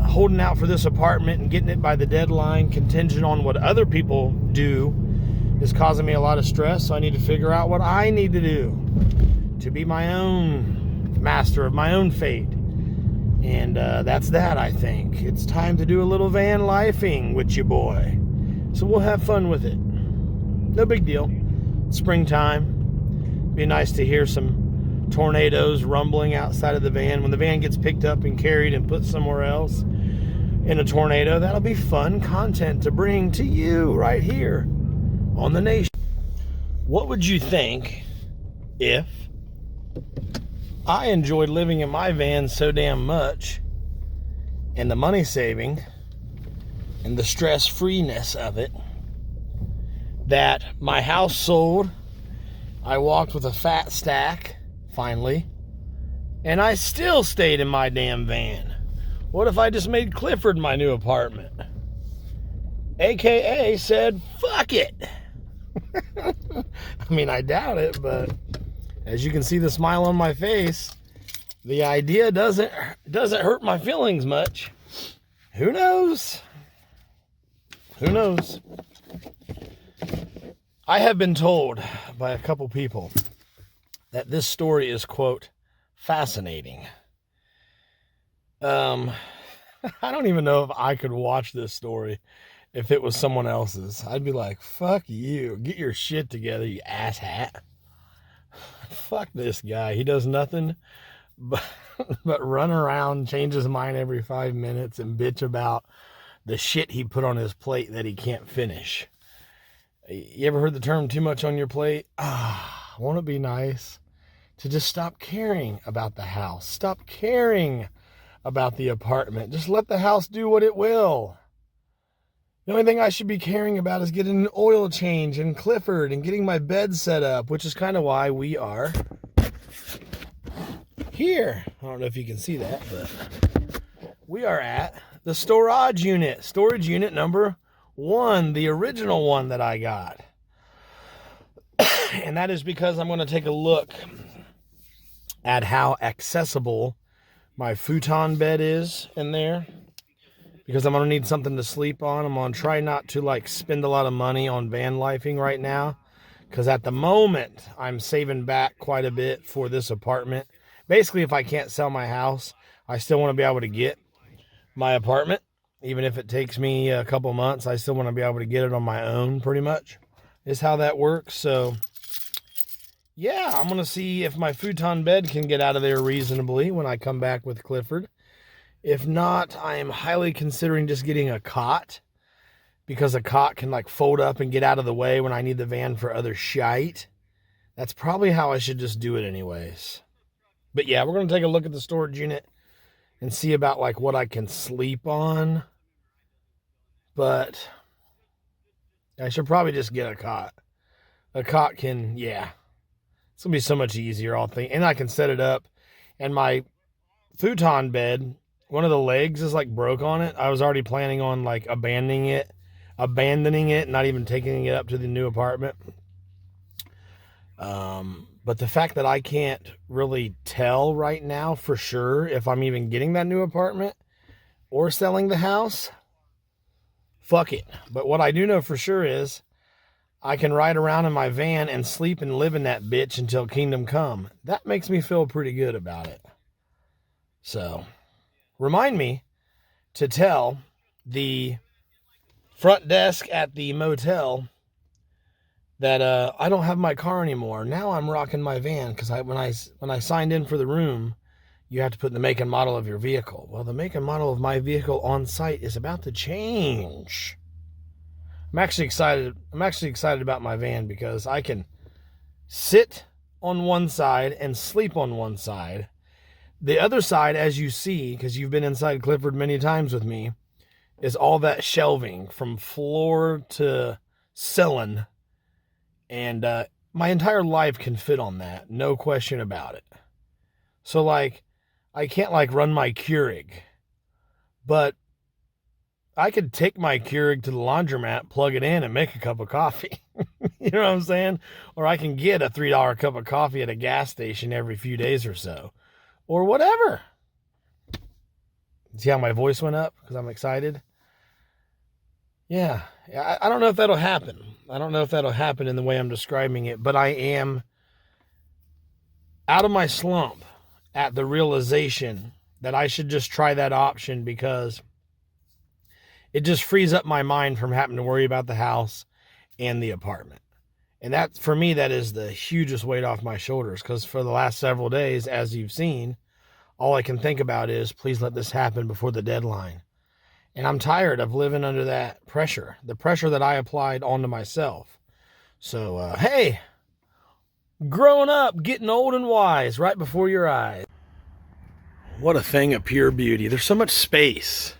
holding out for this apartment and getting it by the deadline, contingent on what other people do, is causing me a lot of stress. So I need to figure out what I need to do to be my own master of my own fate. And that's that, I think. It's time to do a little van lifing with your boy. So we'll have fun with it. No big deal. Springtime. Be nice to hear some tornadoes rumbling outside of the van. When the van gets picked up and carried and put somewhere else in a tornado, that'll be fun content to bring to you right here on The Nation. What would you think if I enjoyed living in my van so damn much, and the money saving and the stress-freeness of it, that my house sold, I walked with a fat stack, finally, and I still stayed in my damn van? What if I just made Clifford my new apartment? AKA said, fuck it. I mean, I doubt it, but as you can see the smile on my face, the idea doesn't hurt my feelings much. Who knows? Who knows? I have been told by a couple people that this story is, quote, fascinating. I don't even know if I could watch this story if it was someone else's. I'd be like, fuck you. Get your shit together, you asshat. Fuck this guy. He does nothing but run around, change his mind every 5 minutes, and bitch about the shit he put on his plate that he can't finish. You ever heard the term too much on your plate? Won't it be nice to just stop caring about the house? Stop caring about the apartment. Just let the house do what it will. The only thing I should be caring about is getting an oil change in Clifford and getting my bed set up, which is kind of why we are here. I don't know if you can see that, but we are at the storage unit number 1, the original one that I got. And that is because I'm going to take a look at how accessible my futon bed is in there, because I'm going to need something to sleep on. I'm going to try not to spend a lot of money on van lifing right now, because at the moment I'm saving back quite a bit for this apartment. Basically, if I can't sell my house, I still want to be able to get my apartment. Even if it takes me a couple months, I still want to be able to get it on my own, pretty much, is how that works. So, yeah, I'm going to see if my futon bed can get out of there reasonably when I come back with Clifford. If not, I am highly considering just getting a cot, because a cot can fold up and get out of the way when I need the van for other shite. That's probably how I should just do it anyways. But yeah, we're going to take a look at the storage unit and see about what I can sleep on. But I should probably just get a cot. A cot can, yeah. It's going to be so much easier, I'll think. And I can set it up. And my futon bed, one of the legs is broke on it. I was already planning on abandoning it, not even taking it up to the new apartment. But the fact that I can't really tell right now for sure if I'm even getting that new apartment or selling the house, fuck it. But what I do know for sure is I can ride around in my van and sleep and live in that bitch until kingdom come. That makes me feel pretty good about it. So, remind me to tell the front desk at the motel that I don't have my car anymore. Now I'm rocking my van, because when I signed in for the room, you have to put the make and model of your vehicle. Well, the make and model of my vehicle on site is about to change. I'm actually excited about my van, because I can sit on one side and sleep on one side. The other side, as you see, because you've been inside Clifford many times with me, is all that shelving from floor to ceiling. And my entire life can fit on that. No question about it. So, I can't, run my Keurig. But I could take my Keurig to the laundromat, plug it in, and make a cup of coffee. You know what I'm saying? Or I can get a $3 cup of coffee at a gas station every few days or so. Or whatever. See how my voice went up? Because I'm excited. Yeah. I don't know if that'll happen. I don't know if that'll happen in the way I'm describing it. But I am out of my slump at the realization that I should just try that option, because it just frees up my mind from having to worry about the house and the apartment. And that, for me, that is the hugest weight off my shoulders, because for the last several days, as you've seen, all I can think about is, please let this happen before the deadline. And I'm tired of living under that pressure, the pressure that I applied onto myself. So, hey, growing up, getting old and wise right before your eyes. What a thing of pure beauty. There's so much space.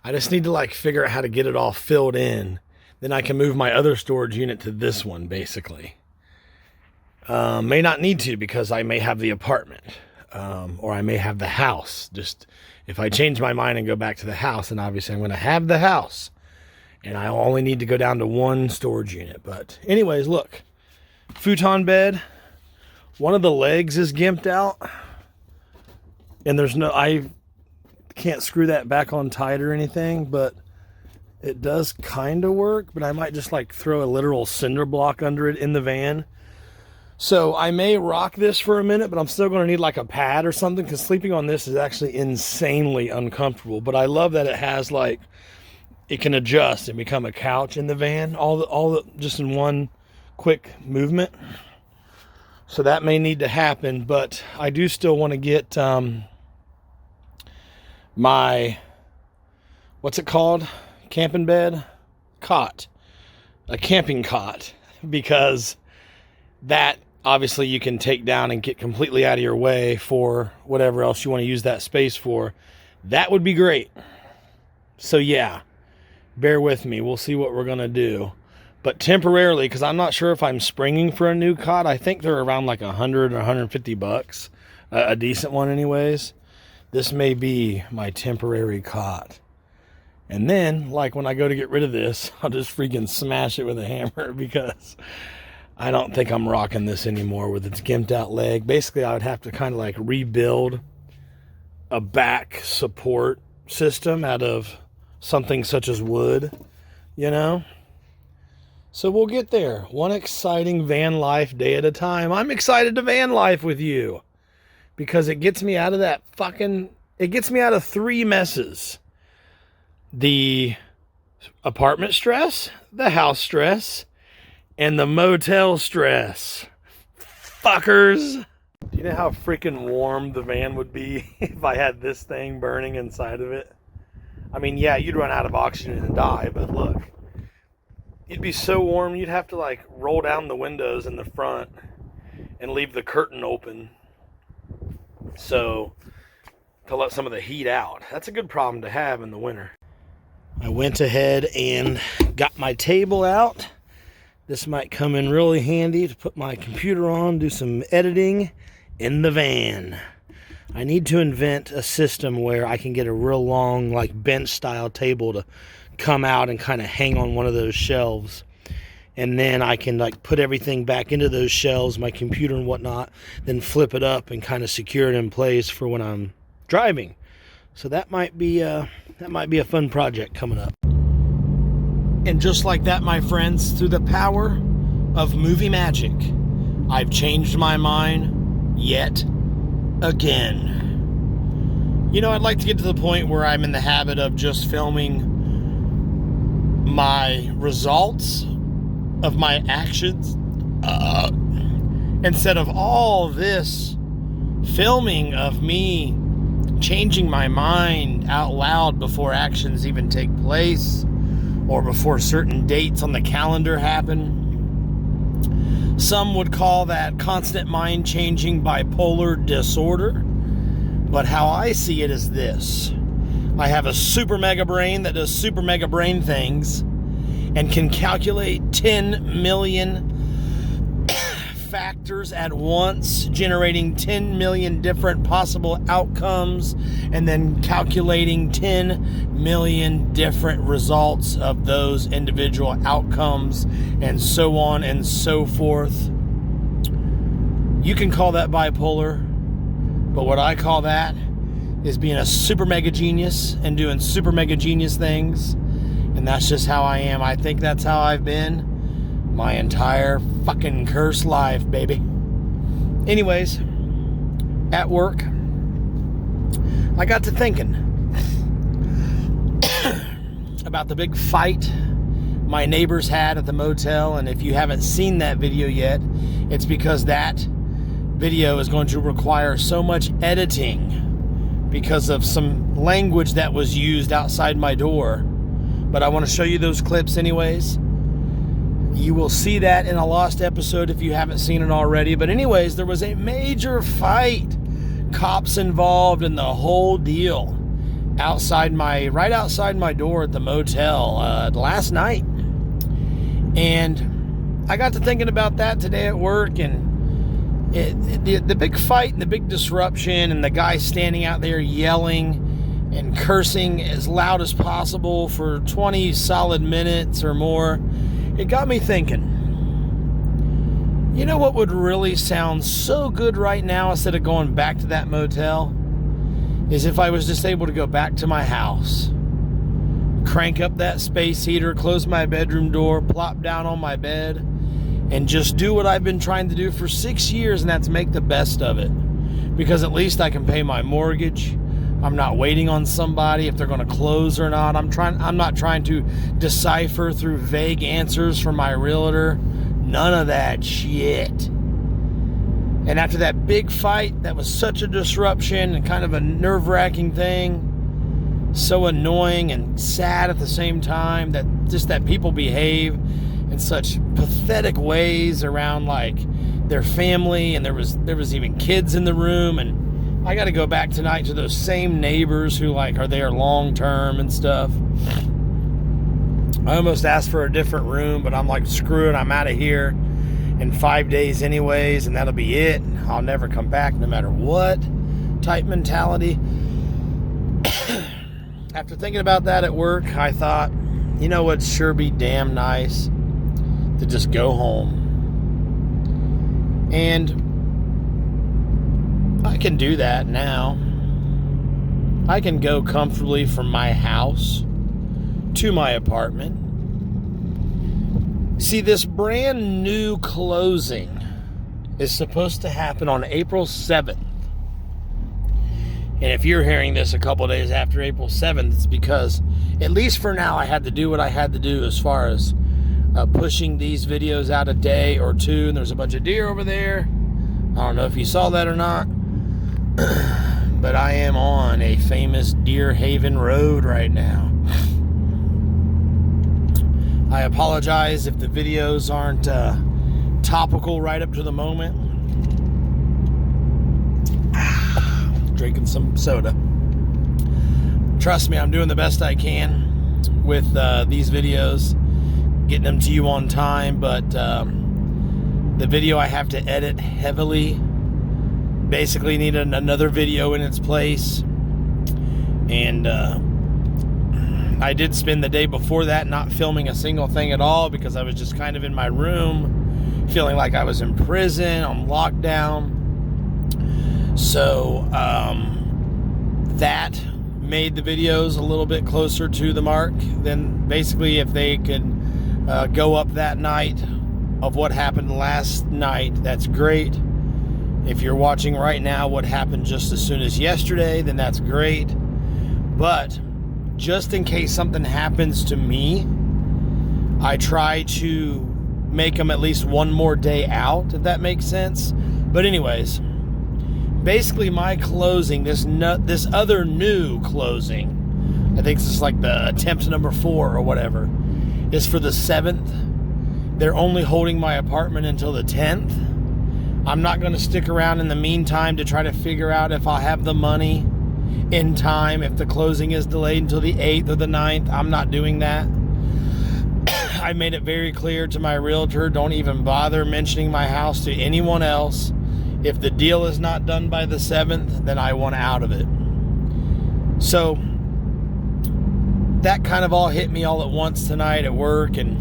I just need to figure out how to get it all filled in. Then I can move my other storage unit to this one, basically. May not need to, because I may have the apartment. Or I may have the house. Just if I change my mind and go back to the house, then obviously I'm going to have the house. And I only need to go down to one storage unit. But anyways, look. Futon bed. One of the legs is gimped out. And I can't screw that back on tight or anything, but it does kind of work. But I might just throw a literal cinder block under it in the van. So I may rock this for a minute, but I'm still going to need a pad or something, because sleeping on this is actually insanely uncomfortable. But I love that it has it can adjust and become a couch in the van, all just in one quick movement. So that may need to happen, but I do still want to get my, what's it called? Camping bed? Cot. A camping cot. Because that, obviously, you can take down and get completely out of your way for whatever else you want to use that space for. That would be great. So yeah, bear with me. We'll see what we're going to do. But temporarily, because I'm not sure if I'm springing for a new cot. I think they're around $100 or $150. A decent one anyways. This may be my temporary cot. And then, when I go to get rid of this, I'll just freaking smash it with a hammer, because I don't think I'm rocking this anymore with its gimped out leg. Basically, I would have to kind of rebuild a back support system out of something such as wood, you know? So we'll get there. One exciting van life day at a time. I'm excited to van life with you, because it gets me out of it gets me out of three messes. The apartment stress, the house stress, and the motel stress. Fuckers. Do you know how freaking warm the van would be if I had this thing burning inside of it? I mean, yeah, you'd run out of oxygen and die, but look. It'd be so warm, you'd have to roll down the windows in the front and leave the curtain open so to let some of the heat out. That's a good problem to have in the winter. I went ahead and got my table out. This might come in really handy to put my computer on, do some editing in the van. I need to invent a system where I can get a real long, bench style table to come out and kind of hang on one of those shelves. And then I can put everything back into those shelves, my computer and whatnot, then flip it up and kind of secure it in place for when I'm driving. So that might be a fun project coming up. And just like that, my friends, through the power of movie magic, I've changed my mind yet again. You know, I'd like to get to the point where I'm in the habit of just filming my results of my actions instead of all this filming of me changing my mind out loud before actions even take place, or before certain dates on the calendar happen. Some would call that constant mind-changing bipolar disorder. But how I see it is this. I have a super mega brain that does super mega brain things and can calculate 10 million factors at once, generating 10 million different possible outcomes, and then calculating 10 million different results of those individual outcomes, and so on and so forth. You can call that bipolar, but what I call that is being a super mega genius and doing super mega genius things. And that's just how I am. I think that's how I've been my entire fucking cursed life, baby. Anyways, at work, I got to thinking about the big fight my neighbors had at the motel. And if you haven't seen that video yet, it's because that video is going to require so much editing because of some language that was used outside my door. But I want to show you those clips anyways. You will see that in a lost episode if you haven't seen it already. But anyways, there was a major fight. Cops involved in the whole deal. Right outside my door at the motel last night. And I got to thinking about that today at work, and the big fight and the big disruption and the guy standing out there yelling and cursing as loud as possible for 20 solid minutes or more, it got me thinking, you know what would really sound so good right now instead of going back to that motel? Is if I was just able to go back to my house, crank up that space heater, close my bedroom door, plop down on my bed, and just do what I've been trying to do for 6 years, and that's make the best of it. Because at least I can pay my mortgage. I'm not waiting on somebody if they're going to close or not. I'm not trying to decipher through vague answers from my realtor. None of that shit. And after that big fight, that was such a disruption and kind of a nerve-wracking thing. So annoying and sad at the same time that people behave in such pathetic ways around like their family, and there was even kids in the room, and I got to go back tonight to those same neighbors who like are there long term and stuff. I almost asked for a different room, but I'm like, screw it, I'm out of here in 5 days anyways, and that'll be it. I'll never come back no matter what type mentality. After thinking about that at work, I thought, you know what'd sure be damn nice? To just go home. And I can do that now. I can go comfortably from my house to my apartment. See, this brand new closing is supposed to happen on April 7th. And if you're hearing this a couple days after April 7th, it's because, at least for now, I had to do what I had to do as far as pushing these videos out a day or two. And there's a bunch of deer over there. I don't know if you saw that or not. But I am on a famous Deer Haven road right now. I apologize if the videos aren't topical right up to the moment. Drinking some soda. Trust me, I'm doing the best I can with these videos, getting them to you on time, but the video I have to edit heavily basically needed another video in its place. And I did spend the day before that not filming a single thing at all because I was just kind of in my room feeling like I was in prison on lockdown. So that made the videos a little bit closer to the mark. Then basically if they could go up that night of what happened last night, that's great. If you're watching right now what happened just as soon as yesterday, then that's great. But just in case something happens to me, I try to make them at least one more day out, if that makes sense. But anyways, basically my closing, this other new closing, I think this is like the attempt number 4 or whatever, is for the 7th. They're only holding my apartment until the 10th. I'm not going to stick around in the meantime to try to figure out if I'll have the money in time if the closing is delayed until the 8th or the 9th. I'm not doing that. I made it very clear to my realtor, don't even bother mentioning my house to anyone else. If the deal is not done by the 7th, then I want out of it. So that kind of all hit me all at once tonight at work. And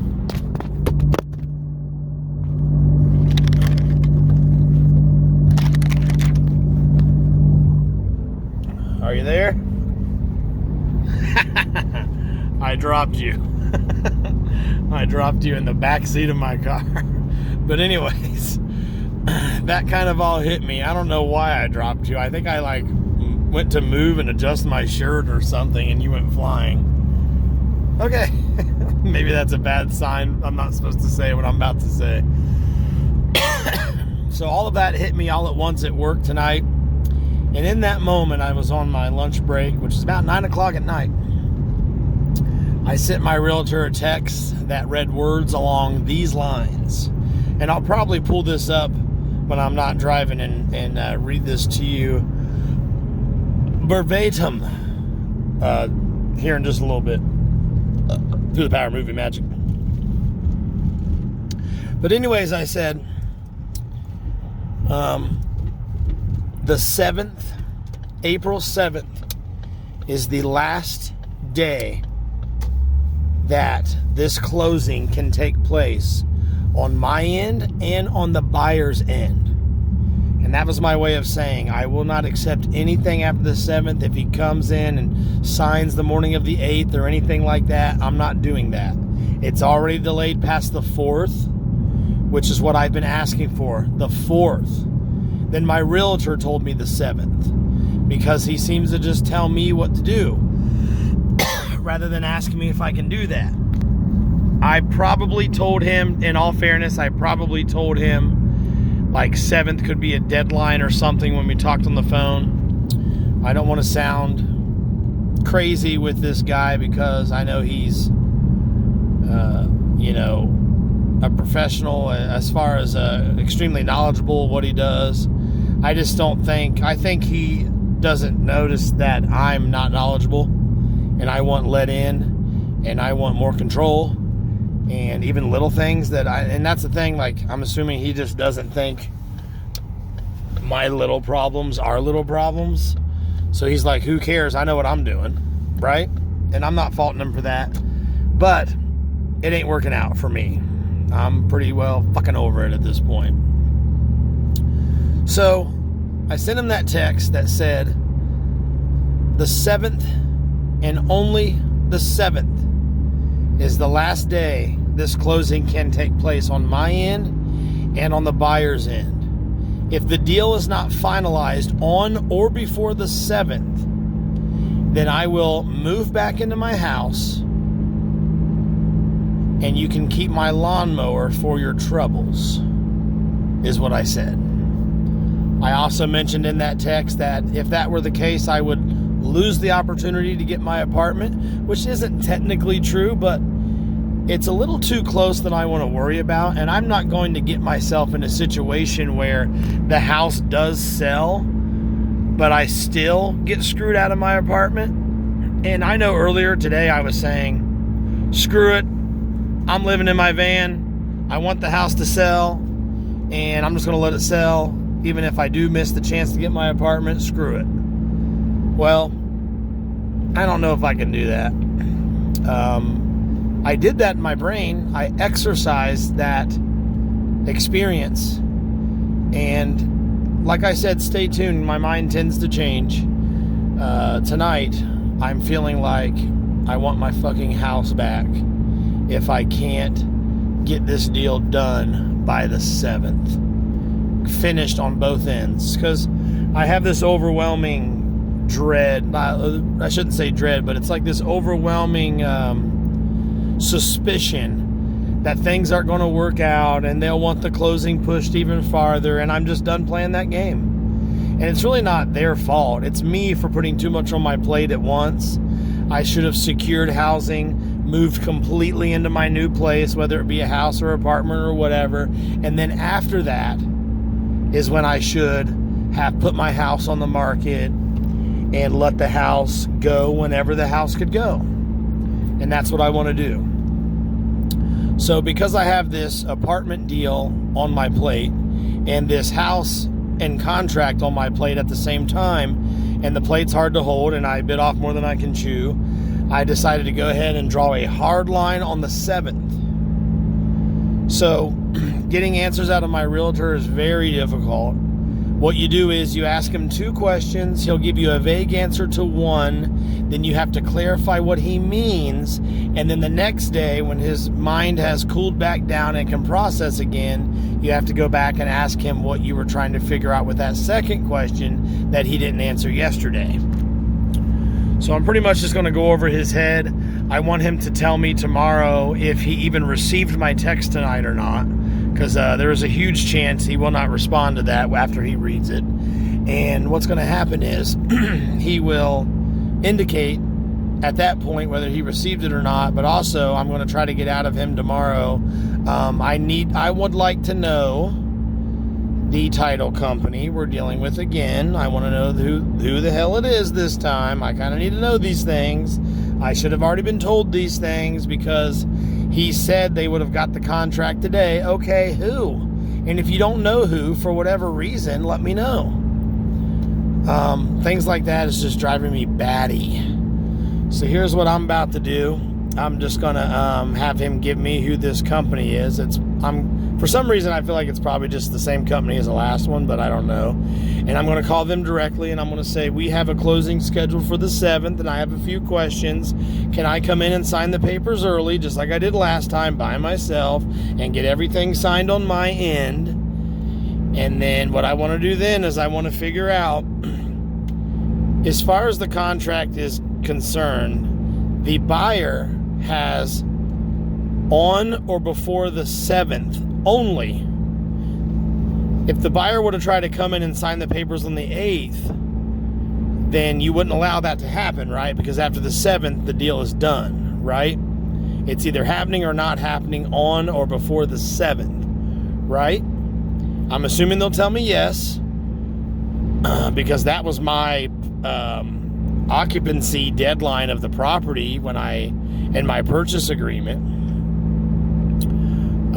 are you there? I dropped you. I dropped you in the back seat of my car. But anyways, that kind of all hit me. I don't know why I dropped you. I think I went to move and adjust my shirt or something and you went flying. Okay. Maybe that's a bad sign. I'm not supposed to say what I'm about to say. So all of that hit me all at once at work tonight. And in that moment, I was on my lunch break, which is about 9 o'clock at night. I sent my realtor a text that read words along these lines. And I'll probably pull this up when I'm not driving and read this to you verbatim here in just a little bit through the power of movie magic. But anyways, I said, the 7th, April 7th, is the last day that this closing can take place on my end and on the buyer's end. And that was my way of saying I will not accept anything after the 7th. If he comes in and signs the morning of the 8th or anything like that, I'm not doing that. It's already delayed past the 4th, which is what I've been asking for, the 4th. Then my realtor told me the 7th, because he seems to just tell me what to do rather than asking me if I can do that. I probably told him, in all fairness, I probably told him like 7th could be a deadline or something when we talked on the phone. I don't want to sound crazy with this guy because I know he's, a professional as far as extremely knowledgeable what he does. I just don't think, I think he doesn't notice that I'm not knowledgeable and I want let in and I want more control and even little things and that's the thing, like I'm assuming he just doesn't think my little problems are little problems. So he's like, who cares? I know what I'm doing, right? And I'm not faulting him for that, but it ain't working out for me. I'm pretty well fucking over it at this point. So I sent him that text that said the 7th and only the 7th is the last day this closing can take place on my end and on the buyer's end. If the deal is not finalized on or before the 7th, then I will move back into my house and you can keep my lawnmower for your troubles, is what I said. I also mentioned in that text that if that were the case, I would lose the opportunity to get my apartment, which isn't technically true, but it's a little too close that I want to worry about. And I'm not going to get myself in a situation where the house does sell, but I still get screwed out of my apartment. And I know earlier today I was saying, screw it. I'm living in my van. I want the house to sell, and I'm just going to let it sell. Even if I do miss the chance to get my apartment, screw it. Well, I don't know if I can do that. I did that in my brain. I exercised that experience. And like I said, stay tuned. My mind tends to change. Tonight, I'm feeling like I want my fucking house back if I can't get this deal done by the 7th. Finished on both ends. Because I have this overwhelming dread. I shouldn't say dread, but it's like this overwhelming suspicion that things aren't going to work out and they'll want the closing pushed even farther, and I'm just done playing that game. And it's really not their fault. It's me for putting too much on my plate at once. I should have secured housing, moved completely into my new place, whether it be a house or apartment or whatever. And then after that is when I should have put my house on the market and let the house go whenever the house could go. And that's what I want to do. So because I have this apartment deal on my plate and this house and contract on my plate at the same time, and the plate's hard to hold and I bit off more than I can chew, I decided to go ahead and draw a hard line on the 7th. So getting answers out of my realtor is very difficult. What you do is you ask him 2 questions. He'll give you a vague answer to 1. Then you have to clarify what he means. And then the next day, when his mind has cooled back down and can process again, you have to go back and ask him what you were trying to figure out with that second question that he didn't answer yesterday. So I'm pretty much just going to go over his head. I want him to tell me tomorrow if he even received my text tonight or not, because there is a huge chance he will not respond to that after he reads it. And what's going to happen is he will indicate at that point whether he received it or not. But also, I'm going to try to get out of him tomorrow. I would like to know the title company we're dealing with again. I want to know who the hell it is this time. I kind of need to know these things. I should have already been told these things because he said they would have got the contract today. Okay, who? And if you don't know who, for whatever reason, let me know. Things like that is just driving me batty. So here's what I'm about to do. I'm just going to have him give me who this company is. For some reason, I feel like it's probably just the same company as the last one, but I don't know. And I'm going to call them directly, and I'm going to say, we have a closing scheduled for the 7th, and I have a few questions. Can I come in and sign the papers early, just like I did last time, by myself, and get everything signed on my end? And then what I want to do then is I want to figure out, as far as the contract is concerned, the buyer has on or before the 7th only. If the buyer were to try to come in and sign the papers on the 8th, then you wouldn't allow that to happen, right? Because after the 7th, the deal is done, right? It's either happening or not happening on or before the 7th, right? I'm assuming they'll tell me yes, because that was my occupancy deadline of the property in my purchase agreement.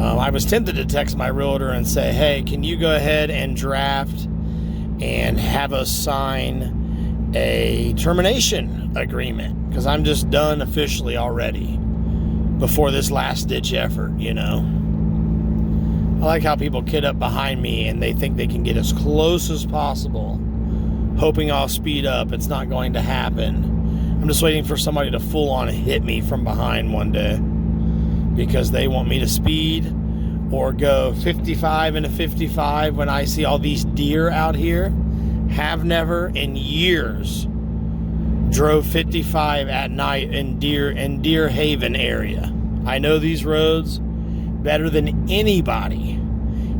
I was tempted to text my realtor and say, hey, can you go ahead and draft and have us sign a termination agreement? Because I'm just done officially already before this last ditch effort, you know. I like how people kid up behind me and they think they can get as close as possible, hoping I'll speed up. It's not going to happen. I'm just waiting for somebody to full on hit me from behind one day, because they want me to speed or go 55 into 55 when I see all these deer out here. Have never in years drove 55 at night in Deer Haven area. I know these roads better than anybody.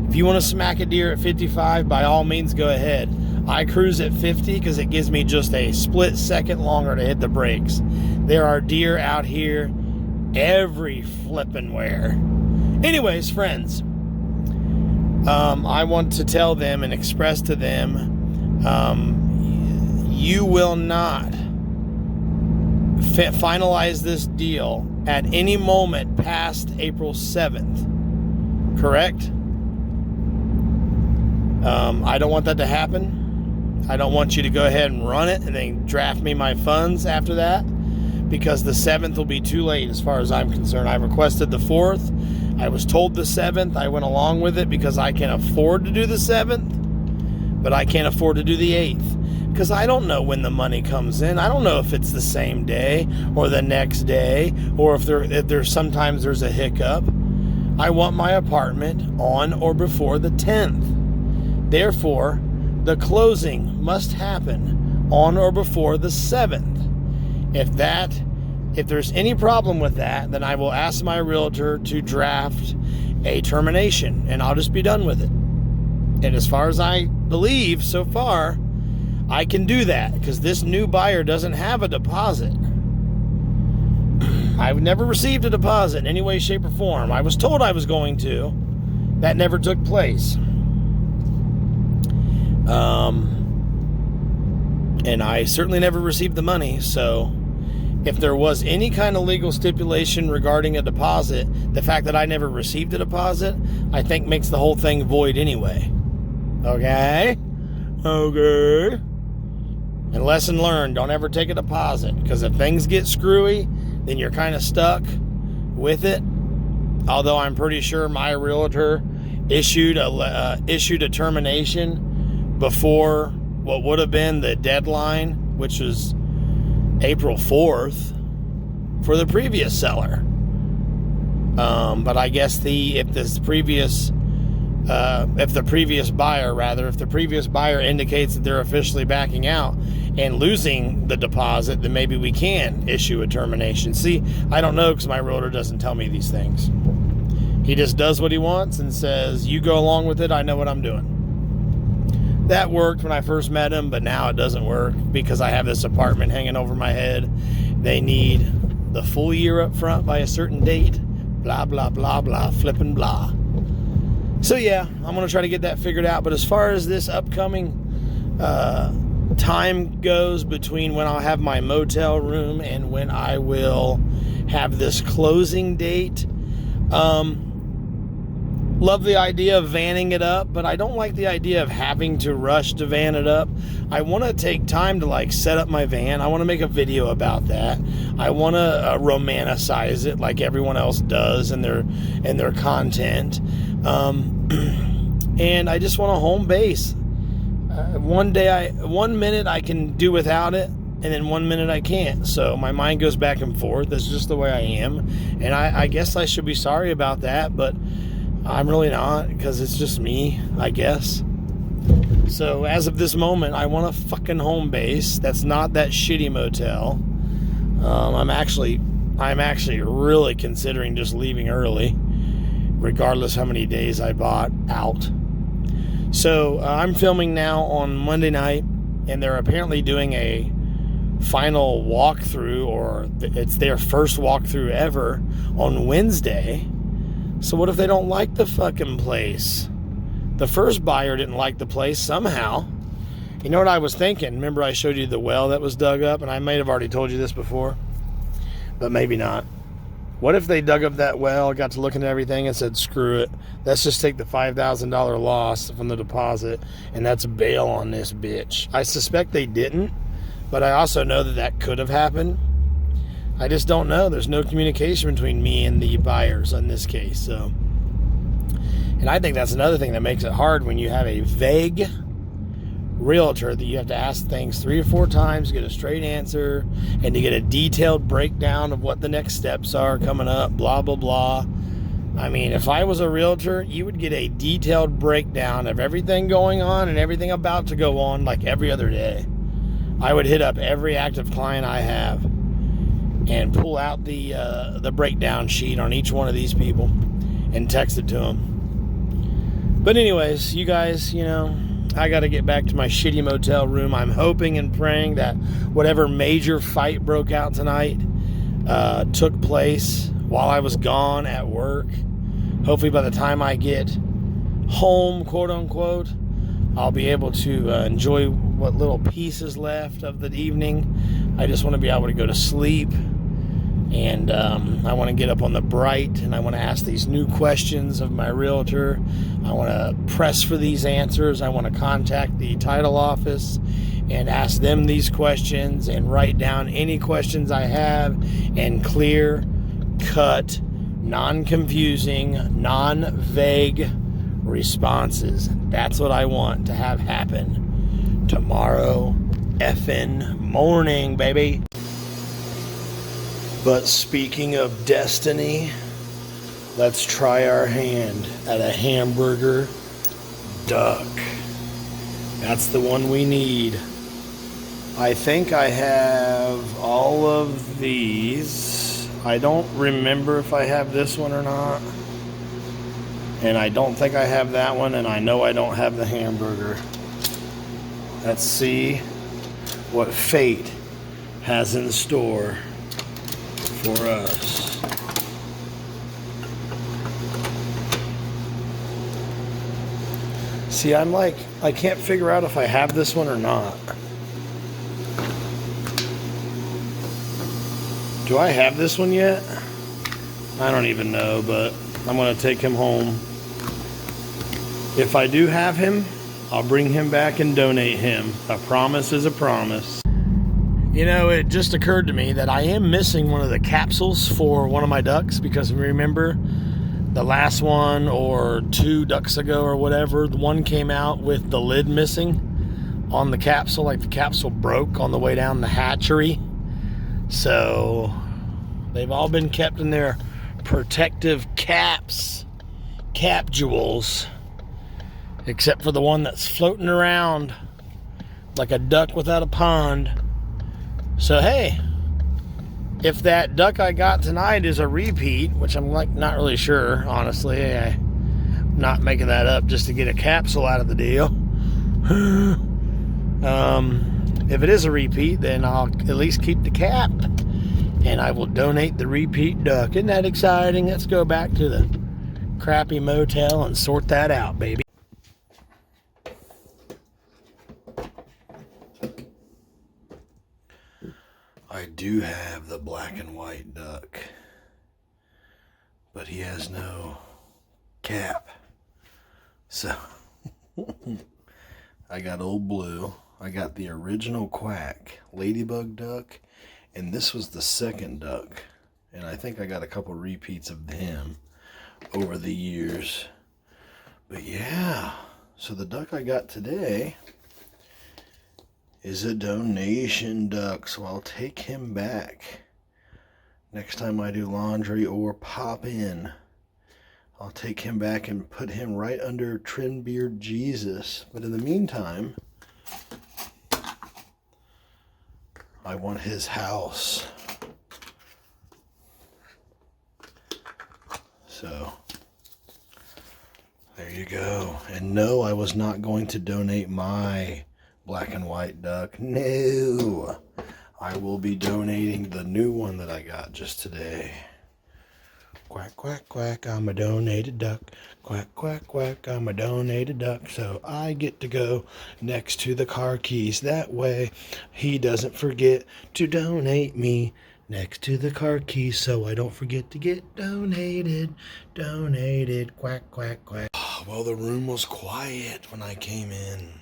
If you want to smack a deer at 55, by all means go ahead. I cruise at 50 because it gives me just a split second longer to hit the brakes. There are deer out here every flippin' where. Anyways, friends, I want to tell them and express to them, you will not finalize this deal at any moment past April 7th. Correct? I don't want that to happen. I don't want you to go ahead and run it and then draft me my funds after that, because the 7th will be too late as far as I'm concerned. I requested the 4th. I was told the 7th. I went along with it because I can afford to do the 7th, but I can't afford to do the 8th because I don't know when the money comes in. I don't know if it's the same day or the next day, or if there's sometimes there's a hiccup. I want my apartment on or before the 10th. Therefore, the closing must happen on or before the 7th. If there's any problem with that, then I will ask my realtor to draft a termination, and I'll just be done with it. And as far as I believe so far, I can do that because this new buyer doesn't have a deposit. I've never received a deposit in any way, shape, or form. I was told I was going to. That never took place. And I certainly never received the money, so if there was any kind of legal stipulation regarding a deposit, the fact that I never received a deposit, I think makes the whole thing void anyway. Okay? Okay. And lesson learned, don't ever take a deposit, because if things get screwy, then you're kind of stuck with it. Although I'm pretty sure my realtor issued a termination before what would have been the deadline, which was April 4th, for the previous seller. But I guess if the previous buyer indicates that they're officially backing out and losing the deposit, then maybe we can issue a termination. See, I don't know, because my realtor doesn't tell me these things. He just does what he wants and says, you go along with it, I know what I'm doing. That worked when I first met him, but now it doesn't work because I have this apartment hanging over my head. They need the full year up front by a certain date. Blah, blah, blah, blah, flippin' blah. So yeah, I'm going to try to get that figured out. But as far as this upcoming time goes between when I'll have my motel room and when I will have this closing date, love the idea of vanning it up, but I don't like the idea of having to rush to van it up. I want to take time to set up my van. I want to make a video about that. I want to romanticize it like everyone else does in their content. And I just want a home base. One minute I can do without it, and then 1 minute I can't. So my mind goes back and forth. That's just the way I am. And I guess I should be sorry about that, but I'm really not, because it's just me, I guess. So as of this moment, I want a fucking home base that's not that shitty motel. I'm actually really considering just leaving early, regardless how many days I bought out. So I'm filming now on Monday night, and they're apparently doing a final walkthrough, or it's their first walkthrough ever, on Wednesday. So what if they don't like the fucking place? The first buyer didn't like the place somehow. You know what I was thinking? Remember I showed you the well that was dug up? And I may have already told you this before, but maybe not. What if they dug up that well, got to looking at everything and said, screw it, let's just take the $5,000 loss from the deposit, and that's bail on this bitch. I suspect they didn't, but I also know that could have happened. I just don't know. There's no communication between me and the buyers in this case. So, and I think that's another thing that makes it hard when you have a vague realtor that you have to ask things 3 or 4 times to get a straight answer and to get a detailed breakdown of what the next steps are coming up, blah, blah, blah. I mean, if I was a realtor, you would get a detailed breakdown of everything going on and everything about to go on like every other day. I would hit up every active client I have and pull out the breakdown sheet on each one of these people and text it to them. But anyways, you guys, I got to get back to my shitty motel room. I'm hoping and praying that whatever major fight broke out tonight took place while I was gone at work. Hopefully by the time I get home, quote unquote, I'll be able to enjoy what little piece is left of the evening. I just want to be able to go to sleep, and I want to get up on the bright, and I want to ask these new questions of my realtor. I want to press for these answers. I want to contact the title office and ask them these questions and write down any questions I have, and clear cut, non-confusing, non-vague responses. That's what I want to have happen tomorrow effing morning, baby. But speaking of destiny, let's try our hand at a hamburger duck. That's the one we need. I think I have all of these. I don't remember if I have this one or not. And I don't think I have that one, and I know I don't have the hamburger. Let's see what fate has in store for us. See, I can't figure out if I have this one or not. Do I have this one yet? I don't even know, but I'm going to take him home. If I do have him, I'll bring him back and donate him. A promise is a promise. You know, it just occurred to me that I am missing one of the capsules for one of my ducks, because remember the last one or 2 ducks ago or whatever, the one came out with the lid missing on the capsule, like the capsule broke on the way down the hatchery. So they've all been kept in their protective caps, capsules, except for the one that's floating around like a duck without a pond. So hey, if that duck I got tonight is a repeat, which I'm like not really sure, honestly, I'm not making that up just to get a capsule out of the deal. If it is a repeat, then I'll at least keep the cap, and I will donate the repeat duck. Isn't that exciting? Let's go back to the crappy motel and sort that out, baby. I do have the black and white duck, but he has no cap. So I got Old Blue. I got the original Quack ladybug duck, and this was the second duck. And I think I got a couple repeats of him over the years. But yeah, so the duck I got today is a donation duck, so I'll take him back next time I do laundry or pop in. I'll take him back and put him right under Trimbeard Jesus. But in the meantime, I want his house. So there you go. And no, I was not going to donate my black and white duck. No, I will be donating the new one that I got just today. Quack, quack, quack, I'm a donated duck. Quack, quack, quack, I'm a donated duck. So I get to go next to the car keys. That way he doesn't forget to donate me next to the car keys, so I don't forget to get donated. Donated. Quack, quack, quack. Well, the room was quiet when I came in.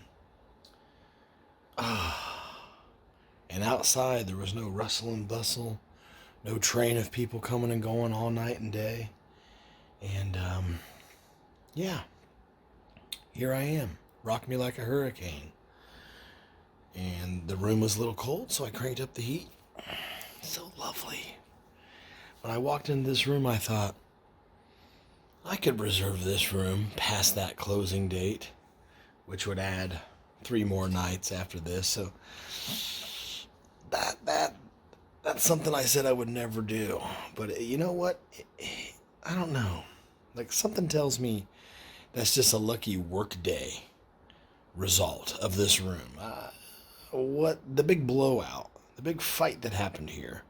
And outside there was no rustle and bustle, no train of people coming and going all night and day. And yeah, here I am, rock me like a hurricane. And the room was a little cold, so I cranked up the heat. So lovely. When I walked into this room, I thought I could reserve this room past that closing date, which would add 3 more nights after this. So that's something I said I would never do. But you know what? I don't know. Like, something tells me that's just a lucky workday result of this room. What the big blowout, the big fight that happened here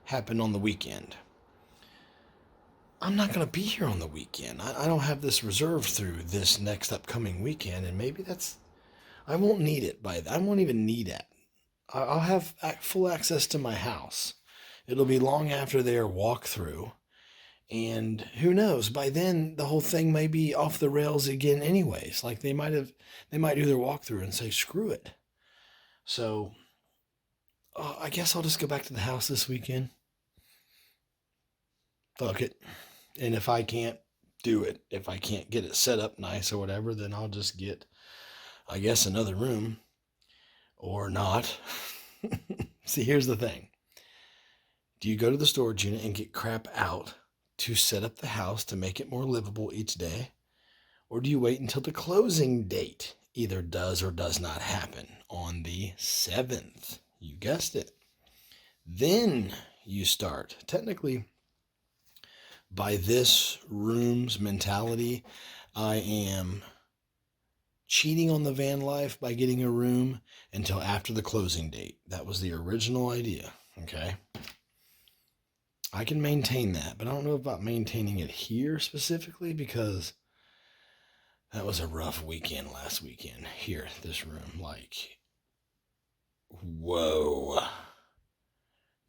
happened on the weekend. I'm not going to be here on the weekend. I don't have this reserved through this next upcoming weekend, and maybe I won't need it I won't even need it. I'll have full access to my house. It'll be long after their walkthrough, and who knows, by then the whole thing may be off the rails again anyways. Like they might do their walkthrough and say, screw it. So I guess I'll just go back to the house this weekend. Fuck it. And if I can't do it, if I can't get it set up nice or whatever, then I'll just get, I guess, another room. Or not. See, here's the thing. Do you go to the storage unit and get crap out to set up the house to make it more livable each day? Or do you wait until the closing date either does or does not happen on the 7th? You guessed it. Then you start. Technically, by this room's mentality, I am cheating on the van life by getting a room until after the closing date. That was the original idea, okay? I can maintain that, but I don't know about maintaining it here specifically, because that was a rough weekend last weekend here at this room. Like, whoa.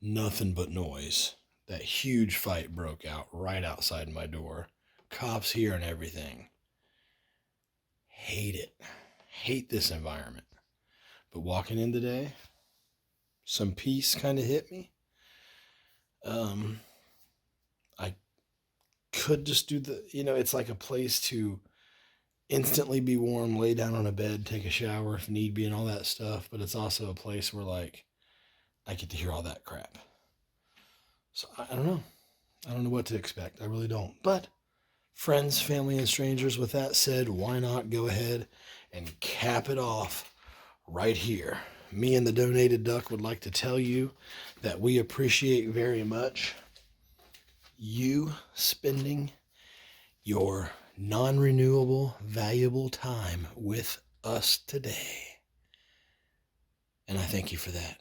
Nothing but noise that huge fight broke out right outside my door. Cops here and everything. Hate it. Hate this environment. But walking in today, some peace kind of hit me. I could just do it's like a place to instantly be warm, lay down on a bed, take a shower if need be, and all that stuff. But it's also a place where, like, I get to hear all that crap. So I don't know. I don't know what to expect. I really don't. But friends, family, and strangers, with that said, why not go ahead and cap it off right here? Me and the Donated Duck would like to tell you that we appreciate very much you spending your non-renewable, valuable time with us today. And I thank you for that.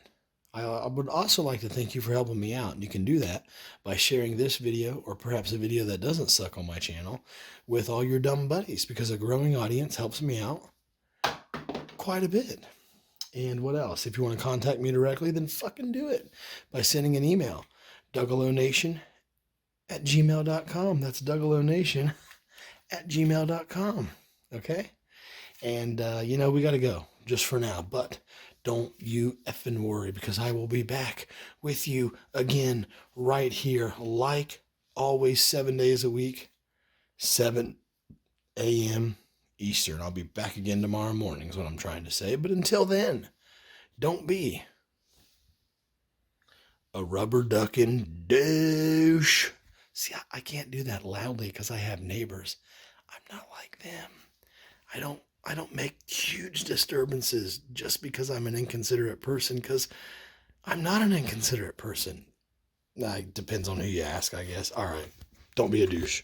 I would also like to thank you for helping me out. And you can do that by sharing this video, or perhaps a video that doesn't suck on my channel, with all your dumb buddies, because a growing audience helps me out quite a bit. And what else? If you want to contact me directly, then fucking do it by sending an email. DougaloNation@gmail.com. That's DougaloNation@gmail.com. Okay? And, we got to go just for now. But don't you effing worry, because I will be back with you again right here, like always, 7 days a week, 7 a.m. Eastern. I'll be back again tomorrow morning is what I'm trying to say. But until then, don't be a rubber ducking douche. See, I can't do that loudly because I have neighbors. I'm not like them. I don't make huge disturbances just because I'm an inconsiderate person, because I'm not an inconsiderate person. It depends on who you ask, I guess. All right. Don't be a douche.